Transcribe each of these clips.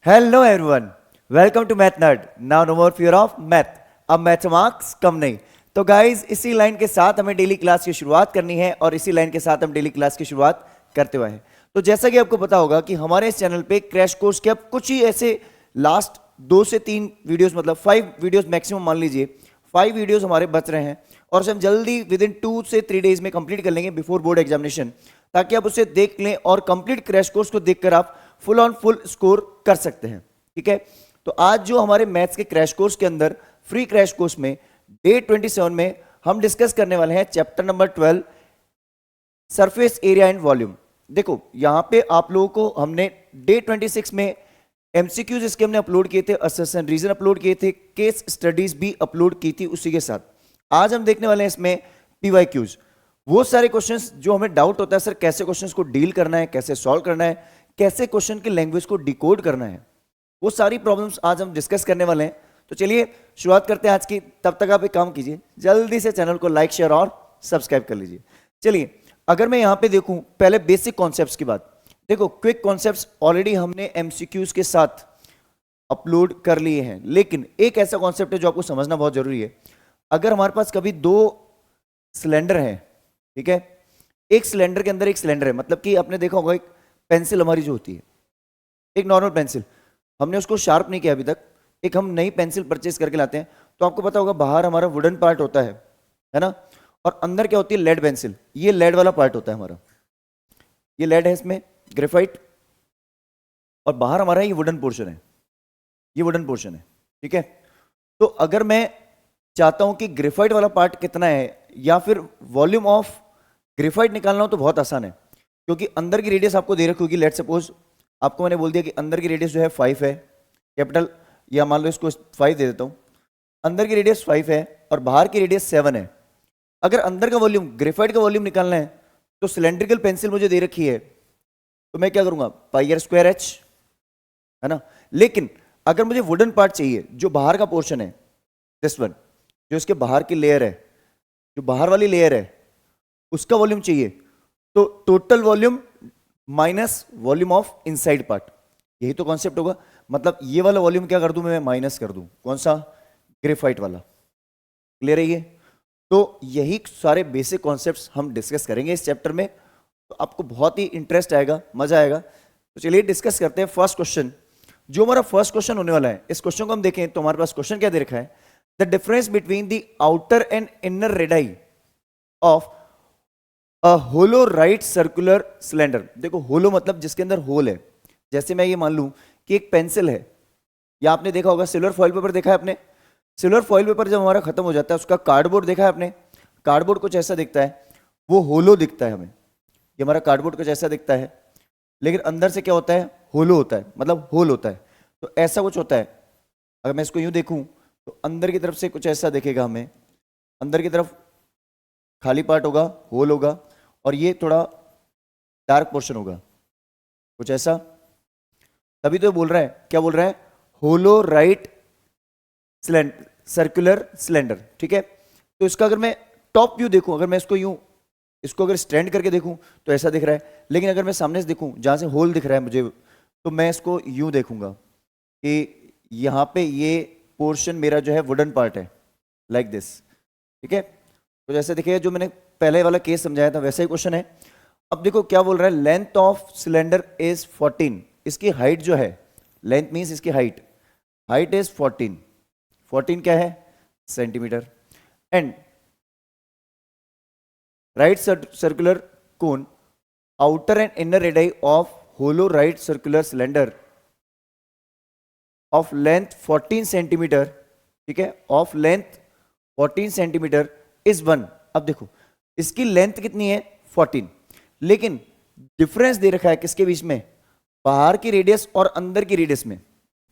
Hello everyone, welcome to math nerd. Now no more fear of math. अब math marks कम नहीं। तो guys, इसी लाइन के साथ हमें डेली क्लास की शुरुआत करनी है और इसी लाइन के साथ हम डेली क्लास की शुरुआत करते हुए हैं। तो जैसा कि आपको पता होगा कि हमारे इस चैनल पे क्रैश कोर्स के अब कुछ ही ऐसे लास्ट 2 से 3 वीडियोस, मतलब 5 वीडियोस मैक्सिमम मान लीजिए, 5 वीडियोस हमारे बच रहे हैं और उसे हम जल्दी विद इन 2 से 3 डेज में कंप्लीट कर लेंगे बिफोर बोर्ड एग्जामिनेशन, ताकि आप उसे देख लें और कंप्लीट क्रैश कोर्स को देखकर आप फुल ऑन फुल स्कोर कर सकते हैं। ठीक है, तो आज जो हमारे मैथ्स के क्रैश कोर्स के अंदर फ्री क्रैश कोर्स में डे 27 में हम डिस्कस करने वाले हैं chapter number 12 surface area and volume. देखो यहां पे आप लोगों को हमने डे 26 में एमसीक्यूज इसके हमने अपलोड किए थे, असर्शन रीजन अपलोड किए थे, केस स्टडीज भी अपलोड की थी उसी के साथ। आज हम देखने वाले हैं इसमें पीवाईक्यूज, वो सारे क्वेश्चंस जो हमें डाउट होता है सर कैसे क्वेश्चंस को डील करना है, कैसे सॉल्व करना है, कैसे क्वेश्चन की लैंग्वेज को डिकोड करना है, वो सारी प्रॉब्लम्स आज हम डिस्कस करने वाले हैं। तो चलिए शुरुआत करते हैं आज की। तब तक आप एक काम कीजिए, जल्दी से चैनल को लाइक शेयर और सब्सक्राइब कर लीजिए। चलिए, अगर मैं यहां पे देखूं पहले बेसिक कॉन्सेप्ट्स की बात, देखो क्विक कॉन्सेप्ट्स ऑलरेडी हमने एमसीक्यूज के साथ अपलोड कर लिए हैं, लेकिन एक ऐसा कॉन्सेप्ट है जो आपको समझना बहुत जरूरी है। अगर हमारे पास कभी 2 सिलेंडर हैं, ठीक है, एक सिलेंडर के अंदर एक सिलेंडर है, मतलब कि आपने देखा होगा एक पेंसिल हमारी जो होती है, एक नॉर्मल पेंसिल, हमने उसको शार्प नहीं किया अभी तक, एक हम नई पेंसिल परचेज करके लाते हैं, तो आपको पता होगा बाहर हमारा वुडन पार्ट होता है ना, और अंदर क्या होती है लेड पेंसिल, ये लेड वाला पार्ट होता है हमारा, ये लेड है, इसमें ग्रेफाइट, और बाहर हमारा ये वुडन पोर्शन है, ये वुडन पोर्शन है। ठीक है, तो अगर मैं चाहता हूं कि ग्रेफाइट वाला पार्ट कितना है या फिर वॉल्यूम ऑफ ग्रेफाइट निकालना हो, तो बहुत आसान है, क्योंकि अंदर की रेडियस आपको दे रखी होगी। लेट सपोज आपको मैंने बोल दिया कि अंदर की रेडियस जो है 5 है कैपिटल, या मान लो इसको 5 दे देता हूं, अंदर की रेडियस 5 है और बाहर की रेडियस 7 है। अगर अंदर का वॉल्यूम, ग्रेफाइट का वॉल्यूम निकालना है, तो सिलेंड्रिकल पेंसिल मुझे दे रखी है, तो मैं क्या करूंगा, पाई आर स्क्वायर एच, है ना। लेकिन अगर मुझे वुडन पार्ट चाहिए जो बाहर का पोर्शन है, दिस वन, जो इसके बाहर की लेयर है, जो बाहर वाली लेयर है, उसका वॉल्यूम चाहिए, तो total volume minus volume of inside part, यही तो कॉन्सेप्ट होगा। मतलब ये वाला वॉल्यूम क्या कर दूं मैं माइनस कर दूं, कौन सा, ग्रेफाइट वाला। क्लियर है ये? तो यही सारे बेसिक कॉन्सेप्ट्स हम डिस्कस करेंगे इस चैप्टर में, तो आपको बहुत ही इंटरेस्ट आएगा, मजा आएगा। तो चलिए डिस्कस करते हैं फर्स्ट क्वेश्चन। जो हमारा फर्स्ट क्वेश्चन होने वाला है, इस क्वेश्चन को हम देखें तो हमारे पास क्वेश्चन क्या दे रखा है, the difference between the outer and inner radii of a hollow right circular cylinder. देखो होलो मतलब जिसके अंदर होल है, जैसे मैं ये मान लूं कि एक पेंसिल है, या आपने देखा होगा सिल्वर फॉइल पेपर, देखा है आपने, सिल्वर फॉइल पेपर जब हमारा खत्म हो जाता है, उसका कार्डबोर्ड देखा है आपने, कार्डबोर्ड कुछ ऐसा दिखता है, वो होलो दिखता है हमें, ये हमारा कार्डबोर्ड कुछ ऐसा दिखता है, लेकिन अंदर से क्या होता है, होलो होता है, मतलब होल होता है। तो ऐसा कुछ होता है, अगर मैं इसको यूं देखूं तो अंदर की तरफ से कुछ ऐसा दिखेगा हमें, अंदर की तरफ खाली पार्ट होगा, होल होगा, और ये थोड़ा डार्क पोर्शन होगा, कुछ ऐसा। तभी तो बोल रहा है, क्या बोल रहा है, होलो राइट सर्कुलर सिलेंडर। ठीक है, तो इसका अगर मैं टॉप व्यू देखूं, अगर मैं इसको यूं, इसको अगर स्टैंड करके देखूं तो ऐसा दिख रहा है, लेकिन अगर मैं सामने से देखूं जहां से होल दिख रहा है मुझे, तो मैं इसको यूं देखूंगा कि यहां पे ये पोर्शन मेरा जो है वुडन पार्ट है, लाइक दिस। ठीक है, तो जैसे देखिए जो मैंने पहले वाला केस समझाया था वैसा ही क्वेश्चन है। अब देखो क्या बोल रहा है, लेंथ ऑफ सिलेंडर इज 14, इसकी हाइट जो है, लेंथ मींस इसकी हाइट, हाइट इज 14, 14 क्या है, centimetre, and right circular cone, outer and inner radii of hollow right circular cylinder of length 14 centimetre, ठीक है, ऑफ लेंथ 14 सेंटीमीटर इज 1। अब देखो इसकी लेंथ कितनी है, 14, लेकिन डिफरेंस दे रखा है किसके बीच में, बाहर की रेडियस और अंदर की रेडियस में।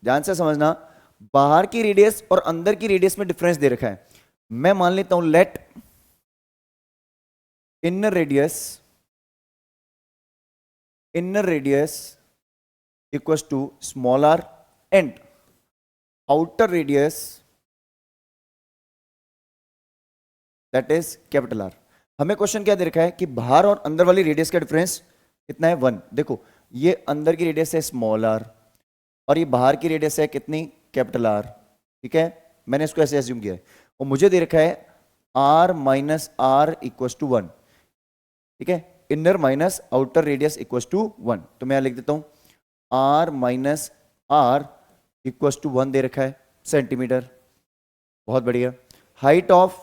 ध्यान से समझना, बाहर की रेडियस और अंदर की रेडियस में डिफरेंस दे रखा है। मैं मान लेता हूं let inner radius equals to small R and outer radius that is capital R. हमें क्वेश्चन क्या दे रखा है कि बाहर और अंदर वाली रेडियस का डिफरेंस कितना है, 1। देखो ये अंदर की रेडियस है स्मॉल आर और ये बाहर की रेडियस है कितनी, कैपिटल आर, ठीक है, मैंने इसको ऐसे एज्यूम किया है, और मुझे दे रखा है R minus R equals to 1, ठीक है, inner minus outer radius equals to 1, तो मैं यहां लिख देता हूं R minus R equals to 1 दे रखा है सेंटीमीटर, बहुत बढ़िया। हाइट ऑफ,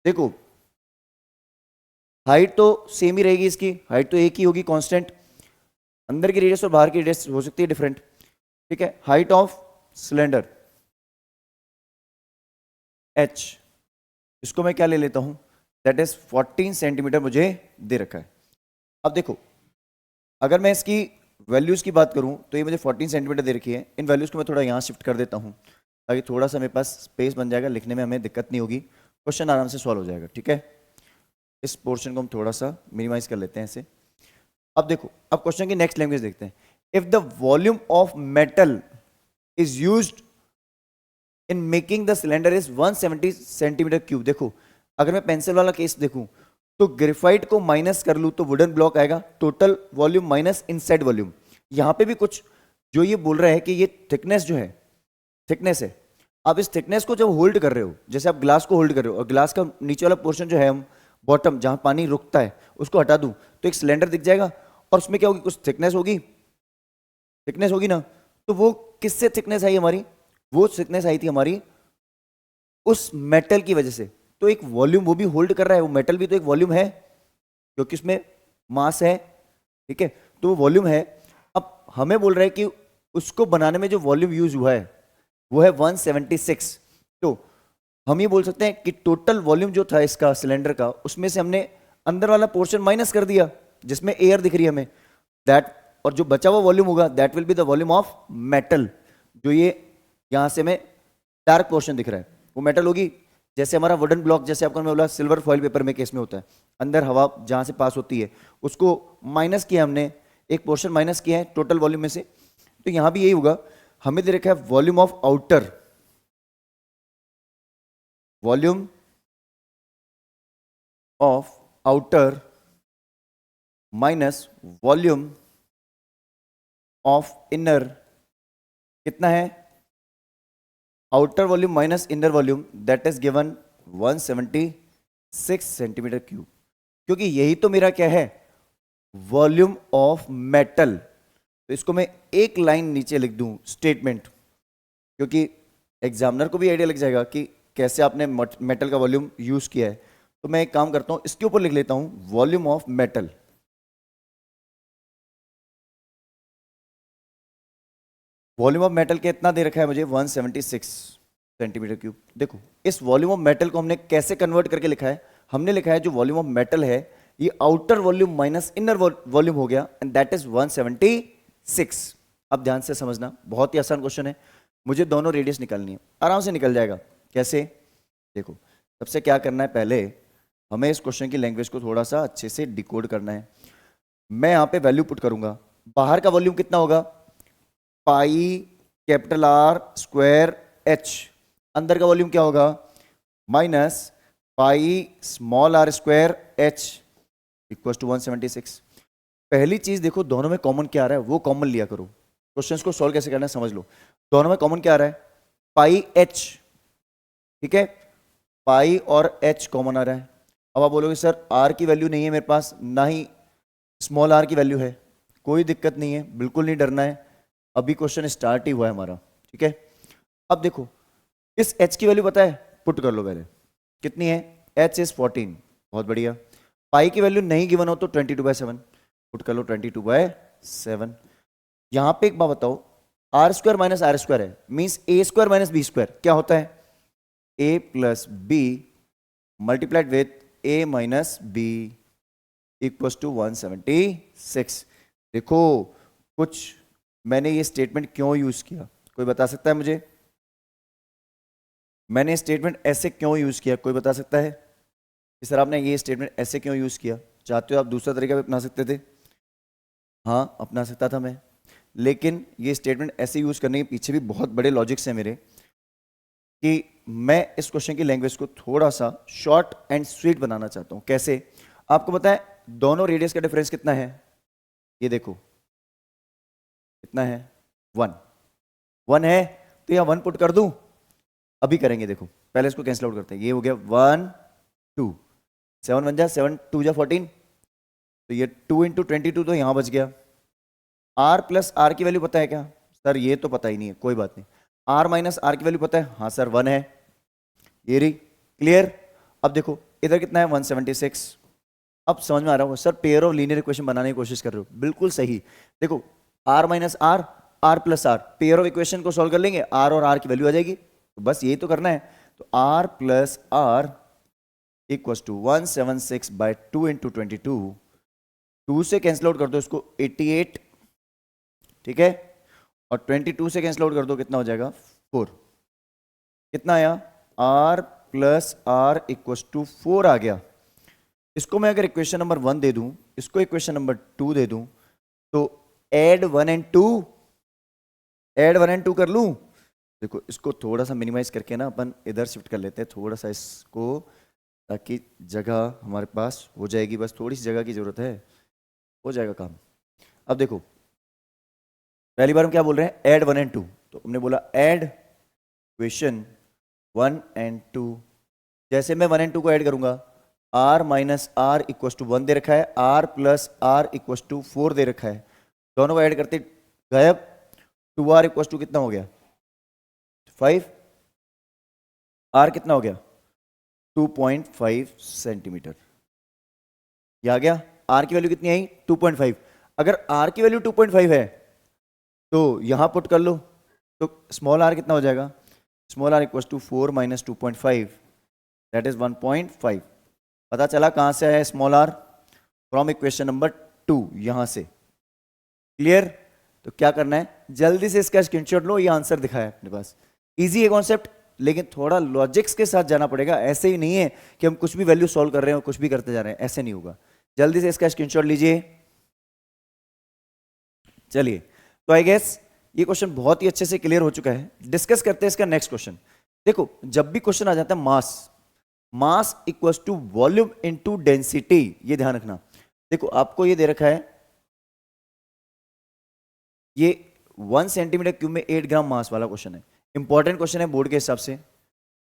देखो हाइट तो सेम ही रहेगी, इसकी हाइट तो एक ही होगी कांस्टेंट, अंदर की रेडियस और बाहर की रेडियस हो सकती है डिफरेंट, ठीक है। हाइट ऑफ सिलेंडर h, इसको मैं क्या ले लेता हूं, दैट इज 14 सेंटीमीटर मुझे दे रखा है। अब देखो अगर मैं इसकी वैल्यूज की बात करूं तो ये मुझे 14 सेंटीमीटर दे रखी है, इन वैल्यूज को मैं थोड़ा यहां शिफ्ट कर देता हूं ताकि थोड़ा सा मेरे पास स्पेस बन जाएगा, लिखने में हमें दिक्कत नहीं होगी, क्वेश्चन आराम से सॉल्व हो जाएगा, ठीक है। इस पोर्शन को हम थोड़ा सा मिनिमाइज कर लेते हैं ऐसे। अब देखो, अब क्वेश्चन की नेक्स्ट लैंग्वेज देखते हैं। If the volume of metal is used in making the cylinder is 170 centimetre cube. देखो अगर मैं पेंसिल वाला केस देखूं तो ग्रेफाइट को माइनस कर लूं तो वुडन ब्लॉक आएगा, total volume minus inside volume. यहां पे भी कुछ जो ये बोल रहा है कि ये थिकनेस जो है, थिकनेस है, आप इस थिकनेस को जब होल्ड कर रहे हो, जैसे आप ग्लास को होल्ड कर रहे हो और ग्लास का नीचे वाला पोर्शन जो है, हम बॉटम जहां पानी रुकता है उसको हटा दूं तो एक सिलेंडर दिख जाएगा, और उसमें क्या होगी, कुछ थिकनेस होगी, थिकनेस होगी ना। तो वो किससे थिकनेस आई हमारी, वो थिकनेस आई थी हमारी उस मेटल की वजह से। तो एक वॉल्यूम वो भी होल्ड कर रहा है, वो मेटल भी तो एक वॉल्यूम है क्योंकि उसमें मास है, ठीक है, तो वो वॉल्यूम है। अब हमें बोल रहा है कि उसको बनाने में जो वॉल्यूम यूज हुआ है वो है 176। तो हम ये बोल सकते हैं कि टोटल वॉल्यूम जो था इसका सिलेंडर का, उसमें से हमने अंदर वाला पोर्शन माइनस कर दिया जिसमें एयर दिख रही है हमें, दैट, और जो बचा हुआ वॉल्यूम होगा that will be the volume of metal. जो ये यहां से हमें डार्क पोर्शन दिख रहा है वो मेटल होगी। जैसे हमारा वुडन ब्लॉक, जैसे आपको मैं बोला सिल्वर फॉइल पेपर में केस में होता है, अंदर हवा जहां से पास होती है उसको माइनस किया हमने, एक पोर्शन माइनस किया है टोटल वॉल्यूम में से। तो यहां भी यही होगा, हमें दे रखा है volume of outer, volume of outer minus volume of inner, कितना है, outer volume minus inner volume, that is given 176 centimetre cube, क्योंकि यही तो मेरा क्या है, वॉल्यूम ऑफ मेटल। तो इसको मैं एक लाइन नीचे लिख दूं स्टेटमेंट, क्योंकि एग्जामिनर को भी आइडिया लग जाएगा कि कैसे आपने मेटल का वॉल्यूम यूज किया है। तो मैं एक काम करता हूं, इसके ऊपर लिख लेता हूं volume of metal. Volume of metal कितना दे रखा है मुझे, 176 सेंटीमीटर क्यूब। देखो इस वॉल्यूम ऑफ मेटल को हमने कैसे कन्वर्ट करके लिखा है, हमने लिखा है जो वॉल्यूम ऑफ मेटल है ये outer volume minus inner volume हो गया, एंड दैट इज 176। अब ध्यान से समझना, बहुत ही आसान क्वेश्चन है, मुझे दोनों रेडियस निकालनी है, आराम से निकल जाएगा। कैसे, देखो सबसे क्या करना है, पहले हमें इस क्वेश्चन की लैंग्वेज को थोड़ा सा अच्छे से डिकोड करना है। मैं यहां पे वैल्यू पुट करूंगा, बाहर का वॉल्यूम कितना होगा, pi capital R square H, अंदर का वॉल्यूम क्या होगा, minus pi small R square H equal to 176। पहली चीज देखो, दोनों में कॉमन क्या आ रहा है वो कॉमन लिया करो। क्वेश्चंस को सॉल्व कैसे करना है समझ लो, दोनों में कॉमन क्या आ रहा है, पाई एच, ठीक है, पाई और एच कॉमन आ रहा है। अब आप बोलोगे सर आर की वैल्यू नहीं है मेरे पास, ना ही स्मॉल आर की वैल्यू है, कोई दिक्कत नहीं है, बिल्कुल नहीं डरना है, अभी क्वेश्चन स्टार्ट ही हुआ है हमारा, ठीक है। अब देखो इस h की वैल्यू पता है, पुट कर लो पहले, कितनी है, h इज 14, बहुत बढ़िया। पाई की वैल्यू नहीं गिवन हो तो 22/7, पुट कर लो 22/7। यहां पे एक बात बताओ, R square minus R square है, means A square minus B square क्या होता है, a plus B multiplied with a minus B equal to 176। देखो कुछ मैंने ये स्टेटमेंट क्यों यूज किया, कोई बता सकता है मुझे, मैंने स्टेटमेंट ऐसे क्यों यूज किया, कोई बता सकता है कि सर आपने ये स्टेटमेंट ऐसे क्यों यूज किया, चाहते हो आप दूसरा तरीका भी अपना सकते थे, हाँ अपना सकता था मैं, लेकिन ये स्टेटमेंट ऐसे यूज करने के पीछे भी बहुत बड़े लॉजिक्स हैं मेरे, कि मैं इस क्वेश्चन की लैंग्वेज को थोड़ा सा शॉर्ट एंड स्वीट बनाना चाहता हूं। कैसे, आपको पता है दोनों रेडियस का डिफरेंस कितना है, ये देखो कितना है 1, 1 है तो यहाँ 1 पुट कर दूं, अभी करेंगे देखो, पहले इसको कैंसिल आउट करते हैं, ये हो गया 1 2, 7 1 जा 7 2 जा 14, तो ये 2 इंटू 22 तो यहाँ बच गया। आर प्लस आर की वैल्यू पता है क्या सर? ये तो पता ही नहीं है, कोई बात नहीं। आर माइनस आर की वैल्यू पता है? हाँ सर 1 है, ये रही, क्लियर। अब देखो इधर कितना है 176। अब समझ में आ रहा होगा sir pair of linear equation बनाने की कोशिश कर रहे हो, बिल्कुल सही। देखो R minus R, R plus R, pair of equation को सॉल्व कर लेंगे, आर और आर की वैल्यू आ जाएगी, तो बस यही तो करना है। तो R plus R equals to 176 by 2 into 22, 2 से कैंसिल आउट कर दो इसको 88, ठीक है, और 22 से कैंसिल आउट कर दो कितना हो जाएगा 4। कितना आया? R plus R equals to 4 आ गया। इसको मैं अगर इक्वेशन नंबर 1 दे दूं, इसको इक्वेशन नंबर 2 दे दूं, तो ऐड 1 एंड 2, ऐड 1 एंड 2 कर लूं। देखो इसको थोड़ा सा मिनिमाइज करके ना अपन इधर शिफ्ट कर लेते हैं थोड़ा सा इसको, ताकि जगह हमारे पास हो जाएगी, बस थोड़ी सी जगह की जरूरत है, हो जाएगा काम। अब देखो पहली बार हम क्या बोल रहे हैं? ऐड 1 एंड 2, तो हमने बोला ऐड इक्वेशन 1 एंड 2। जैसे मैं 1 एंड 2 को ऐड करूंगा, R minus R equals to 1 दे रखा है, R plus R equals to 4 दे रखा है, दोनों को ऐड करते गायब, 2r इक्वस टू कितना हो गया 5, आर कितना हो गया 2.5 सेंटीमीटर, ये आ गया। आर की वैल्यू कितनी आई 2.5। अगर आर की वैल्यू 2.5 है तो यहां पुट कर लो, तो स्मॉल आर कितना हो जाएगा? Small R equals to 4 minus 2.5, that is 1.5। पता चला कहां से आया small R? From equation number 2, यहां से, क्लियर। तो क्या करना है, जल्दी से इसका स्क्रीनशॉट लो, ये आंसर दिखाया है अपने पास। इजी है कॉन्सेप्ट, लेकिन थोड़ा लॉजिक्स के साथ जाना पड़ेगा, ऐसे ही नहीं है कि हम कुछ भी वैल्यू सॉल्व कर रहे हैं और कुछ भी करते जा रहे हैं, ऐसे नहीं होगा। जल्दी से इसका स्क्रीनशॉट लीजिए। चलिए, तो आई गेस ये क्वेश्चन बहुत ही अच्छे से क्लियर हो चुका है। डिस्कस करते हैं इसका नेक्स्ट क्वेश्चन। देखो जब भी क्वेश्चन आ जाता है mass, mass equals to volume into density, ये ध्यान रखना। देखो आपको ये दे रखा है, ये 1 सेंटीमीटर क्यूब में 8 ग्राम मास वाला क्वेश्चन है, इंपॉर्टेंट क्वेश्चन है बोर्ड के हिसाब से,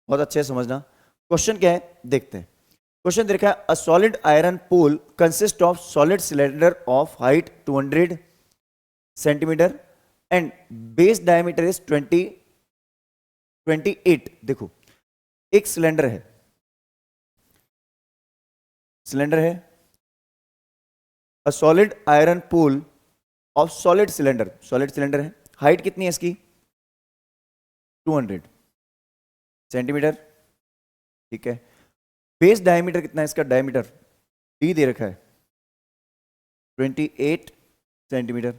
बहुत अच्छे से समझना। क्वेश्चन क्या है देखते हैं। क्वेश्चन दे रखा है, a solid iron pole consist of solid cylinder of height 200 centimetre and base diameter is 28। देखो एक सिलेंडर है, सिलेंडर है, a solid iron pole of solid cylinder, solid cylinder है, हाइट कितनी है इसकी 200 सेंटीमीटर, ठीक है। बेस डायमीटर कितना है इसका? डायमीटर डी दे रखा है 28 सेंटीमीटर,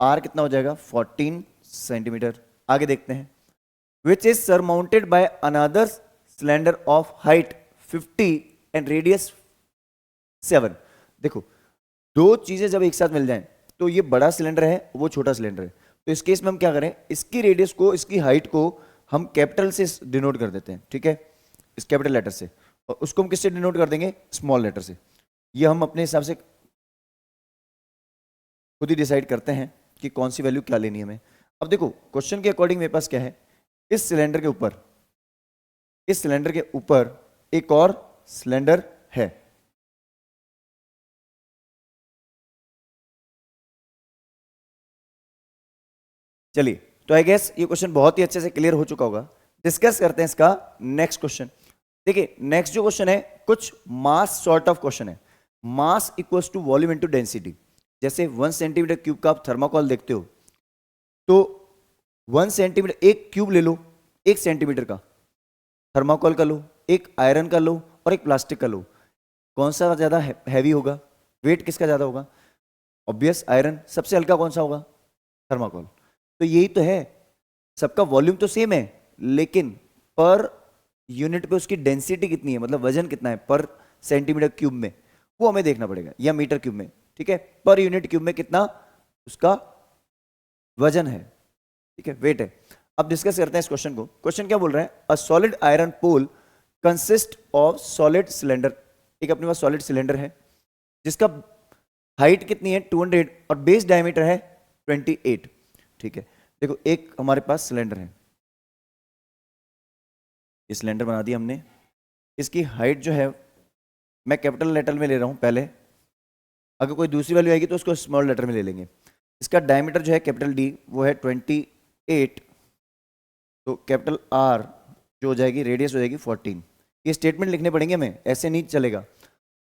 आर कितना हो जाएगा 14 सेंटीमीटर। आगे देखते हैं, which is surmounted by another cylinder of height 50 and radius 7। देखो दो चीजें जब एक साथ मिल जाएं, तो ये बड़ा सिलेंडर है, वो छोटा सिलेंडर है, तो इस केस में हम क्या करें, इसकी रेडियस को, इसकी हाइट को हम कैपिटल से डिनोट कर देते हैं, ठीक है, इस कैपिटल लेटर से, और उसको हम किससे डिनोट कर देंगे? स्मॉल लेटर से। ये हम अपने हिसाब से खुद ही डिसाइड करते हैं कि कौन सी वैल्यू क्या लेनी है हमें। अब देखो क्वेश्चन के अकॉर्डिंग मेरे पास क्या है, इस सिलेंडर के ऊपर, इस सिलेंडर के ऊपर एक और सिलेंडर है, चलिए। तो आई गेस ये क्वेश्चन बहुत ही अच्छे से क्लियर हो चुका होगा। डिस्कस करते हैं इसका नेक्स्ट क्वेश्चन। देखिए नेक्स्ट जो क्वेश्चन है कुछ मास सॉर्ट ऑफ क्वेश्चन है, mass equals to volume into density. जैसे 1 सेंटीमीटर क्यूब का आप थर्माकोल देखते हो, तो 1 सेंटीमीटर, एक क्यूब ले लो 1 सेंटीमीटर का, थर्माकोल का लो, एक आयरन का लो और एक प्लास्टिक का लो, कौन सा ज्यादा हैवी होगा? वेट किसका ज्यादा होगा? Obvious iron. सबसे हल्का कौन सा होगा? थर्माकोल। तो यही तो है, सबका वॉल्यूम तो सेम है, लेकिन पर यूनिट पे उसकी डेंसिटी कितनी है, मतलब वजन कितना है पर सेंटीमीटर क्यूब में, वो हमें देखना पड़ेगा, या मीटर क्यूब में, ठीक है, पर यूनिट क्यूब में कितना उसका वजन है, ठीक है, वेट है। अब डिस्कस करते हैं इस क्वेश्चन को। क्वेश्चन क्या बोल रहा है, a solid iron pole consist of solid cylinder. एक अपने पास सॉलिड सिलेंडर है जिसका हाइट कितनी है 200 और बेस डायमीटर है 28। ठीक है, देखो एक हमारे पास सिलेंडर है, ये सिलेंडर बना दिया हमने, इसकी हाइट जो है मैं कैपिटल लेटर में ले रहा हूँ पहले, अगर कोई दूसरी वैल्यू आएगी तो उसको स्मॉल लेटर में ले लेंगे। इसका डायमीटर जो है कैपिटल डी वो है 28, तो कैपिटल आर जो हो जाएगी, रेडियस हो जाएगी 14। ये स्टेटमेंट लिखने पड़ेंगे हमें, ऐसे नहीं चलेगा।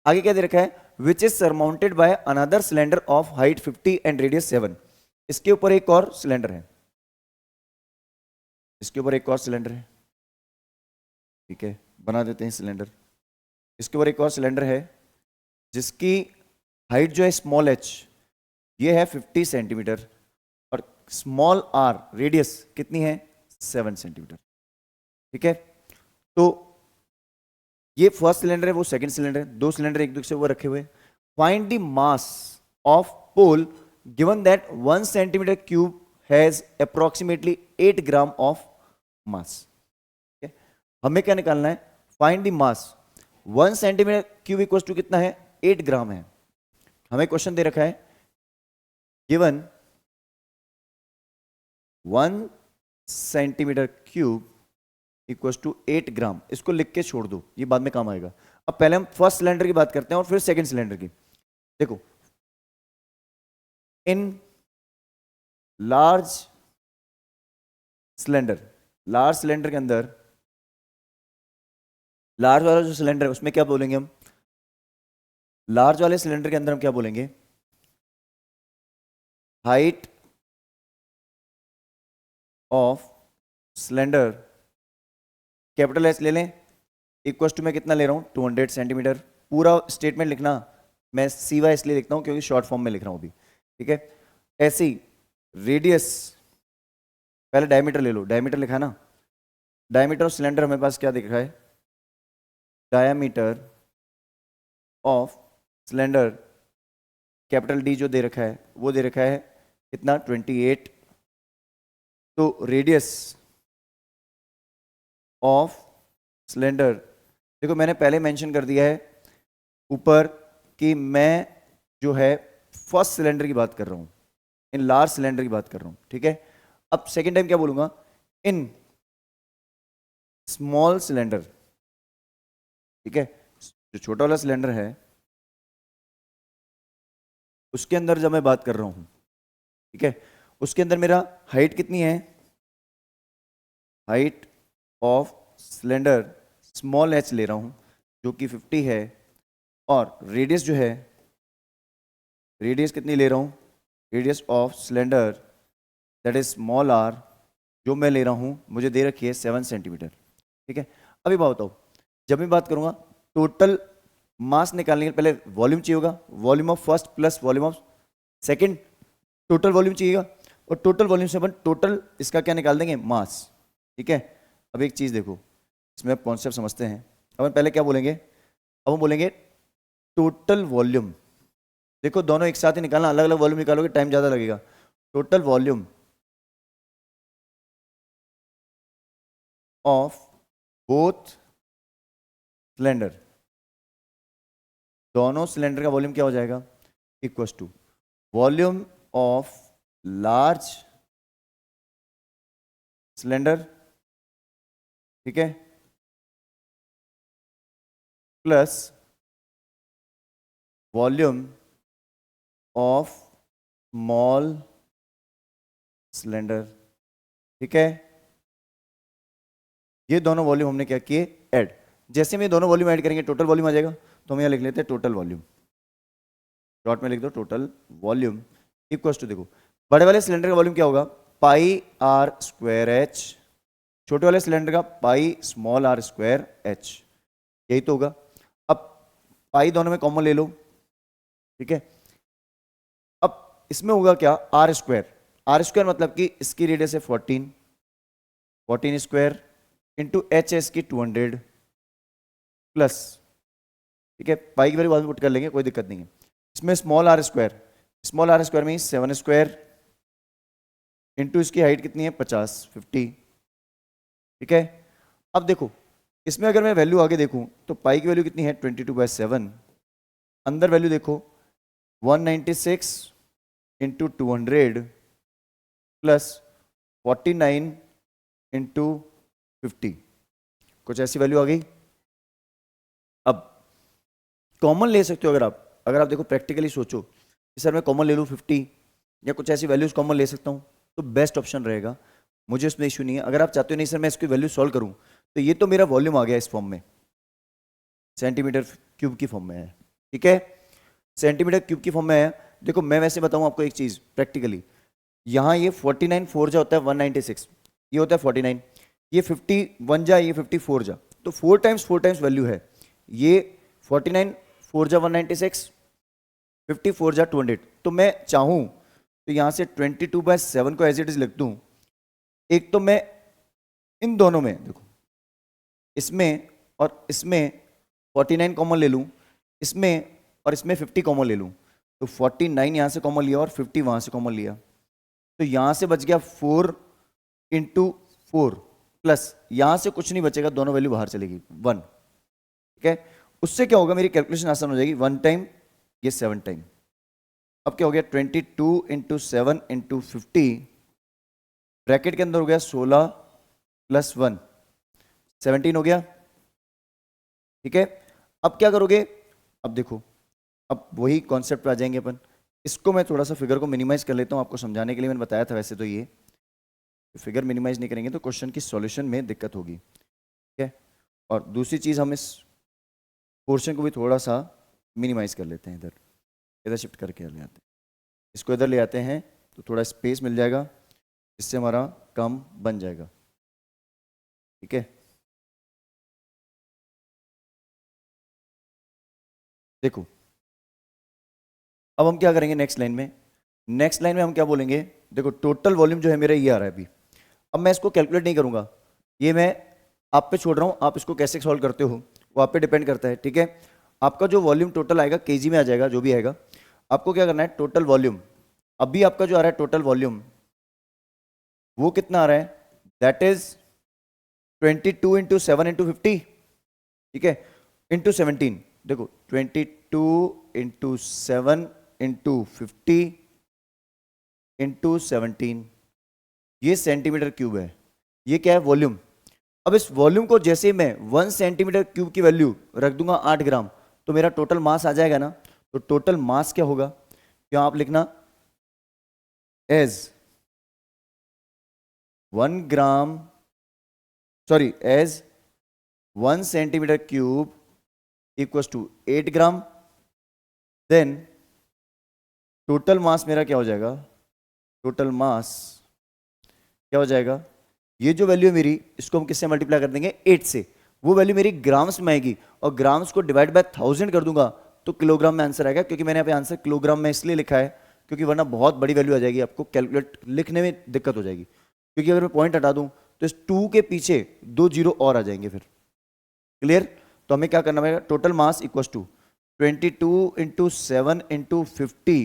आगे क्या दे रखा है, which is surmounted by another cylinder of height 50 and radius 7। इसके ऊपर एक और सिलेंडर है, इसके ऊपर एक और सिलेंडर है, ठीक है, बना देते हैं सिलेंडर। इसके ऊपर एक और सिलेंडर है जिसकी हाइट जो है स्मॉल एच ये है 50 सेंटीमीटर और स्मॉल आर रेडियस कितनी है 7 सेंटीमीटर, ठीक है। तो ये फर्स्ट सिलेंडर है, वो सेकंड सिलेंडर है, दो सिलेंडर एक दूसरे को रखे हुए। Find the mass of pole given that 1 centimetre cube has approximately 8 gram of mass. हमें क्या निकालना है, find the mass. 1 centimetre cube equal to कितना है, 8 ग्राम है। हमें क्वेश्चन दे रखा है given 1 centimetre cube equal to 8 gram. इसको लिख के छोड़ दो, ये बाद में काम आएगा। अब पहले हम फर्स्ट सिलेंडर की बात करते हैं और फिर सेकंड सिलेंडर की। देखो in large cylinder, large cylinder के अंदर, लार्ज वाला जो सिलेंडर है उसमें क्या बोलेंगे हम, लार्ज वाले सिलेंडर के अंदर हम क्या बोलेंगे, height of cylinder capital S ले लें, इक्वल टू मैं कितना ले रहा हूं 200 सेंटीमीटर। पूरा स्टेटमेंट लिखना मैं सीवा इसलिए लिखता हूं क्योंकि शॉर्ट फॉर्म में लिख रहा हूं अभी, ठीक है। ऐसी रेडियस, पहले डायमीटर ले लो, डायमीटर लिखा ना, डायमीटर ऑफ सिलेंडर हमारे पास क्या दिख रहा है, diameter of cylinder capital D जो दे रखा है वो दे रखा है कितना 28। तो रेडियस ऑफ सिलेंडर, देखो मैंने पहले मेंशन कर दिया है ऊपर कि मैं जो है फर्स्ट सिलेंडर की बात कर रहा हूं, इन लार्ज सिलेंडर की बात कर रहा हूं, ठीक है। अब सेकेंड टाइम क्या बोलूंगा, इन स्मॉल सिलेंडर, ठीक है। जो छोटा वाला सिलेंडर है उसके अंदर जब मैं बात कर रहा हूं, ठीक है, उसके अंदर मेरा हाइट कितनी है, height of cylinder small H ले रहा हूं जो कि 50 है, और रेडियस जो है, रेडियस कितनी ले रहा हूं, radius of cylinder that is small R जो मैं ले रहा हूं मुझे दे रखी है 7 सेंटीमीटर, ठीक है। अभी बात बताओ, जब मैं बात करूंगा टोटल मास निकालने के पहले वॉल्यूम चाहिए होगा, volume of first plus volume of second, total volume चाहिएगा, और टोटल वॉल्यूम से अपन टोटल इसका क्या निकाल देंगे, मास, ठीक है। अब एक चीज देखो, इसमें आप कॉन्सेप्ट समझते हैं। अपन पहले क्या बोलेंगे, अब हम बोलेंगे टोटल वॉल्यूम। देखो दोनों एक साथ ही निकालना, अलग अलग वॉल्यूम निकालोगे टाइम ज्यादा लगेगा। Total volume of both cylinder, दोनों सिलेंडर का वॉल्यूम क्या हो जाएगा, equal to volume of large cylinder, ठीक है, plus volume of small cylinder, ठीक है। ये दोनों वॉल्यूम हमने क्या किए, ऐड। जैसे हम ये दोनों वॉल्यूम ऐड करेंगे टोटल वॉल्यूम आ जाएगा, तो हम यहाँ लिख लेते हैं टोटल वॉल्यूम, डॉट में लिख दो टोटल वॉल्यूम इक्वल टू, देखो बड़े वाले सिलेंडर का वॉल्यूम क्या होगा, पाई आर स्क्वायर एच, छोटे वाले सिलेंडर का pi small R square H, यही तो होगा। अब पाई दोनों में कॉमन ले लो, ठीक है। अब इसमें होगा क्या, आर स्क्वायर, आर स्क्वायर मतलब कि इसकी रेडियस है 14, 14 स्क्वायर इंटू एच एस की 200 प्लस, ठीक है, पाई की वैल्यू बाद में पुट कर लेंगे, कोई दिक्कत नहीं है। इसमें स्मॉल आर स्क्वायर में 7 स्क्वायर इंटू इसकी हाइट कितनी है 50, ठीक है। अब देखो इसमें अगर मैं वैल्यू आगे देखूं तो पाई की वैल्यू कितनी है 22/7, अंदर वैल्यू देखो 196 इंटू 200 प्लस 49 इंटू 50, कुछ ऐसी वैल्यू आ गई। अब कॉमन ले सकते हो अगर आप देखो प्रैक्टिकली सोचो कि सर मैं कॉमन ले लूँ 50 या कुछ ऐसी वैल्यूज कॉमन ले सकता हूँ, तो बेस्ट ऑप्शन रहेगा, मुझे उसमें इशू नहीं है। अगर आप चाहते हो नहीं सर मैं इसकी वैल्यू सॉल्व करूँ, तो ये तो मेरा वॉल्यूम आ गया इस फॉर्म में, सेंटीमीटर क्यूब की फॉर्म में है, ठीक है, सेंटीमीटर क्यूब की फॉर्म में है। देखो मैं वैसे बताऊं आपको एक चीज प्रैक्टिकली, यहाँ ये 49 4 जा होता है 196, ये होता है 49, ये 51 जा, ये 54 जा, तो 4 टाइम्स वैल्यू है। ये 49 4 जा 196, 54 जा 200, तो मैं चाहूं तो यहाँ से 22/7 को एज इट इज लिख दूं। एक तो मैं इन दोनों में देखो, इसमें और इसमें 49 कॉमन ले लूं, इसमें और इसमें 50 कॉमन ले लूं, तो 49 यहाँ से कॉमन लिया और 50 वहाँ से कॉमन लिया, तो यहाँ से बच गया 4 इंटू 4, प्लस यहाँ से कुछ नहीं बचेगा, दोनों वैल्यू बाहर चलेगी 1, ठीक है। उससे क्या होगा, मेरी कैलकुलेशन आसान हो जाएगी, 1 टाइम ये 7 टाइम, अब क्या हो गया 22 इंटू 7 इंटू 50, ब्रैकेट के अंदर हो गया 16 प्लस 1 17 हो गया, ठीक है। अब क्या करोगे, अब देखो अब वही कॉन्सेप्ट पे आ जाएंगे अपन। इसको मैं थोड़ा सा फिगर को मिनिमाइज कर लेता हूँ आपको समझाने के लिए, मैंने बताया था वैसे तो ये फिगर मिनिमाइज नहीं करेंगे तो क्वेश्चन की सॉल्यूशन में दिक्कत होगी, ठीक है। और दूसरी चीज़ हम इस पोर्शन को भी थोड़ा सा मिनिमाइज कर लेते हैं, इधर इधर शिफ्ट करके ले आते हैं, इसको इधर ले आते हैं तो थोड़ा स्पेस मिल जाएगा, इससे हमारा काम बन जाएगा, ठीक है। देखो अब हम क्या करेंगे नेक्स्ट लाइन में, नेक्स्ट लाइन में हम क्या बोलेंगे, देखो टोटल वॉल्यूम जो है मेरा ये आ रहा है अभी, अब मैं इसको कैलकुलेट नहीं करूंगा, ये मैं आप पे छोड़ रहा हूं, आप इसको कैसे सॉल्व करते हो वो आप पे डिपेंड करता है, ठीक है। आपका जो वॉल्यूम टोटल आएगा केजी में आ जाएगा, जो भी आएगा, आपको क्या करना है टोटल वॉल्यूम, अभी आपका जो आ रहा है टोटल वॉल्यूम वो कितना आ रहा है, दैट इज 22 इंटू 7 इंटू 50, ठीक है, इंटू 17, देखो 22 इंटू 7 इंटू 50 इंटू 17, ये सेंटीमीटर क्यूब है, ये क्या है वॉल्यूम। अब इस वॉल्यूम को जैसे मैं 1 सेंटीमीटर क्यूब की वैल्यू रख दूंगा 8 ग्राम, तो मेरा टोटल मास आ जाएगा ना, तो टोटल मास क्या होगा, क्या आप लिखना as 1 gram, sorry as 1 centimetre cube equals to 8 gram, then total mass मेरा क्या हो जाएगा, टोटल मास क्या हो जाएगा, ये जो वैल्यू है मेरी इसको हम किससे मल्टीप्लाई कर देंगे 8 से, वो वैल्यू मेरी ग्राम्स में आएगी, और ग्राम्स को डिवाइड बाय 1000 कर दूंगा तो किलोग्राम में आंसर आएगा, क्योंकि मैंने यहाँ पे आंसर किलोग्राम में इसलिए लिखा है क्योंकि वरना बहुत बड़ी वैल्यू आ जाएगी, आपको कैलकुलेट लिखने में दिक्कत हो जाएगी, क्योंकि अगर मैं पॉइंट हटा दूं तो इस 2 के पीछे 2 जीरो और आ जाएंगे फिर, क्लियर। तो हमें क्या करना पड़ेगा, total mass equals to 22 into 7 into 50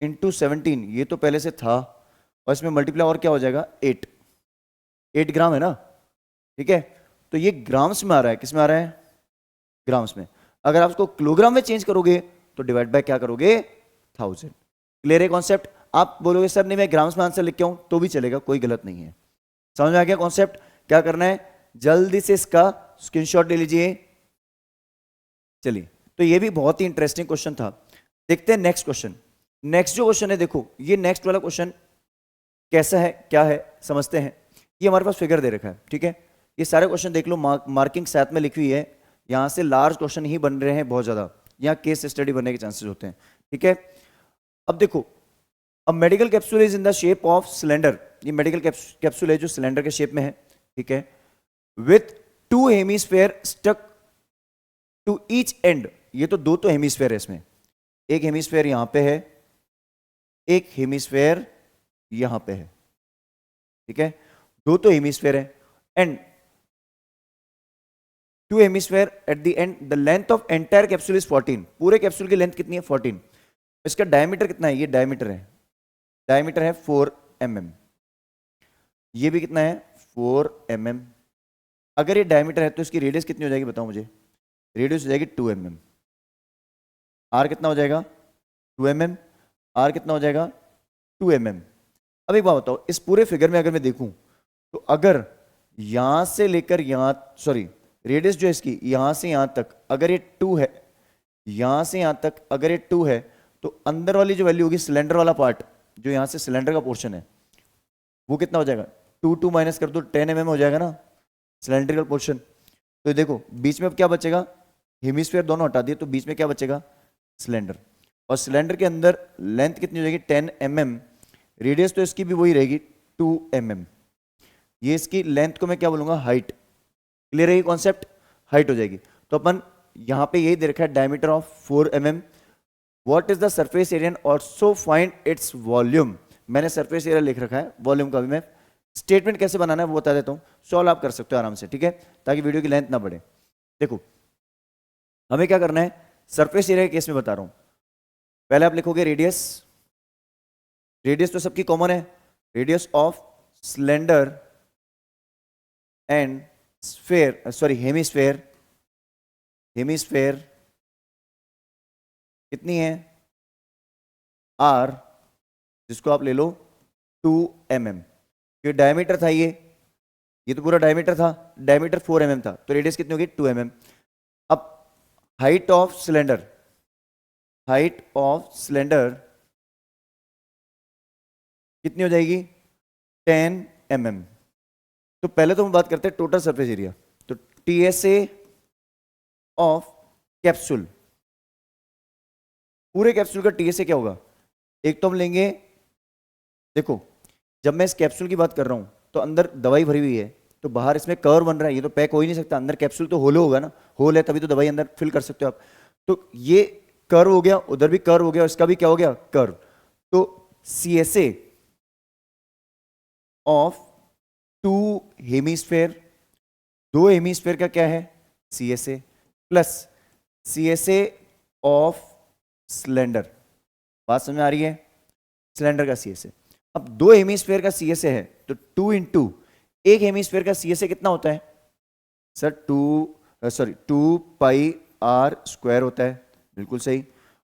into 17, ये तो पहले से था, और इसमें मल्टीप्लाई और क्या हो जाएगा 8 ग्राम है ना, ठीक है। तो ये ग्राम्स में आ रहा है, किस में आ रहा है, ग्राम्स में। अगर आप उसको किलोग्राम में चेंज करोगे तो डिवाइड बाय क्या करोगे 1000, क्लियर है कॉन्सेप्ट। आप बोलोगे सर नहीं मैं ग्राम्स में आंसर लिख के आऊं तो भी चलेगा, कोई गलत नहीं है, समझ में आ गया कॉन्सेप्ट। क्या करना है, जल्दी से इसका स्क्रीनशॉट ले लीजिए। चलिए तो ये भी बहुत ही इंटरेस्टिंग क्वेश्चन था, देखते हैं नेक्स्ट क्वेश्चन। नेक्स्ट जो क्वेश्चन है देखो, ये नेक्स्ट वाला क्वेश्चन कैसा है क्या है समझते हैं। ये हमारे पास फिगर दे रखा है, ठीक है, ये सारे क्वेश्चन देख लो, मार्किंग साथ में लिखी हुई है, यहां से लार्ज क्वेश्चन ही बन रहे हैं बहुत ज्यादा, यहाँ केस स्टडी बनने के चांसेस होते हैं, ठीक है। अब देखो, अब medical capsule is in the shape of cylinder, ये मेडिकल कैप्सूल है जो सिलेंडर के शेप में है, ठीक है, with 2 hemisphere stuck to each end, ये तो 2 तो हेमीस्फेयर है इसमें, एक हेमीस्फेयर यहां पे है, एक हेमीस्फेयर यहां पे है, ठीक है, 2 तो हेमीस्फेयर है, and 2 hemisphere at the end, the length of entire capsule is 14, पूरे कैप्सूल की लेंथ कितनी है 14, इसका डायमीटर कितना है, ये डायमीटर है, डायमीटर है 4 mm, ये भी कितना है 4 mm। अगर ये डायमीटर है तो इसकी रेडियस कितनी हो जाएगी बताओ मुझे, रेडियस हो जाएगी 2 mm, आर कितना हो जाएगा 2 mm, आर कितना हो जाएगा 2 mm। अब एक बात बताओ, इस पूरे फिगर में अगर मैं देखूं तो अगर यहां से लेकर यहां, सॉरी, रेडियस जो है इसकी यहां से यहां तक अगर ये 2 है, यहां से यहां तक अगर ये 2 है, तो अंदर वाली जो वैल्यू होगी सिलेंडर वाला पार्ट, जो यहां से सिलेंडर का पोर्शन है, वो कितना हो जाएगा? 2 माइनस कर दो 10 mm हो जाएगा ना सिलेंड्रिकल पोर्शन। तो देखो बीच में अब क्या बचेगा, हेमिस्फीयर दोनों हटा दिए तो बीच में क्या बचेगा? सिलेंडर। और सिलेंडर के अंदर लेंथ कितनी हो जाएगी? 10 mm। रेडियस तो इसकी भी वही रहेगी 2 mm। ये इसकी लेंथ को मैं क्या बोलूंगा? हाइट। क्लियर है ये कॉन्सेप्ट? हाइट हो जाएगी। तो अपन यहां पे यही दे रखा है, diameter of 4 mm। What is the surface area also find its volume. मैंने सरफेस एरिया लिख रखा है, वॉल्यूम का भी मैं स्टेटमेंट कैसे बनाना है वो बता देता हूं, सॉल्व आप कर सकते हो आराम से, ठीक है, ताकि वीडियो की लेंथ ना बढ़े। देखो हमें क्या करना है, सरफेस एरिया के केस में बता रहा हूं। पहले आप लिखोगे रेडियस, रेडियस तो सबकी कॉमन है, radius of cylinder and sphere, sorry hemisphere, hemisphere कितनी है? आर, जिसको आप ले लो 2 mm। ये डायमीटर था, ये तो पूरा डायमीटर था, डायमीटर 4 mm था, तो रेडियस कितनी होगी? 2 mm। अब height of cylinder, height of cylinder कितनी हो जाएगी? 10 mm। तो पहले तो हम बात करते हैं टोटल सरफेस एरिया। तो टीएसए ऑफ कैप्सूल, पूरे कैप्सूल का टीएसए क्या होगा? एक तो हम लेंगे, देखो जब मैं इस कैप्सूल की बात कर रहा हूं तो अंदर दवाई भरी हुई है, तो बाहर इसमें कवर बन रहा है, ये तो पैक हो ही नहीं सकता, अंदर कैप्सूल तो होलो होगा ना, होल है तभी तो दवाई अंदर फिल कर सकते हो आप। तो ये कर्व हो गया, उधर भी कर्व हो गया, इसका भी क्या हो गया? कर्व। तो सीएसए ऑफ 2 हेमिस्फेयर, 2 हेमिस्फेयर का क्या है? CSA plus CSA of cylinder. बात समझ में आ रही है? सिलेंडर का सीएसए। अब 2 हेमिस्फेयर का सीएसए है तो 2 इंटू एक हेमिस्फेयर का सीएसए कितना होता है सर? 2 पाई आर स्क्वायर होता है, बिल्कुल सही।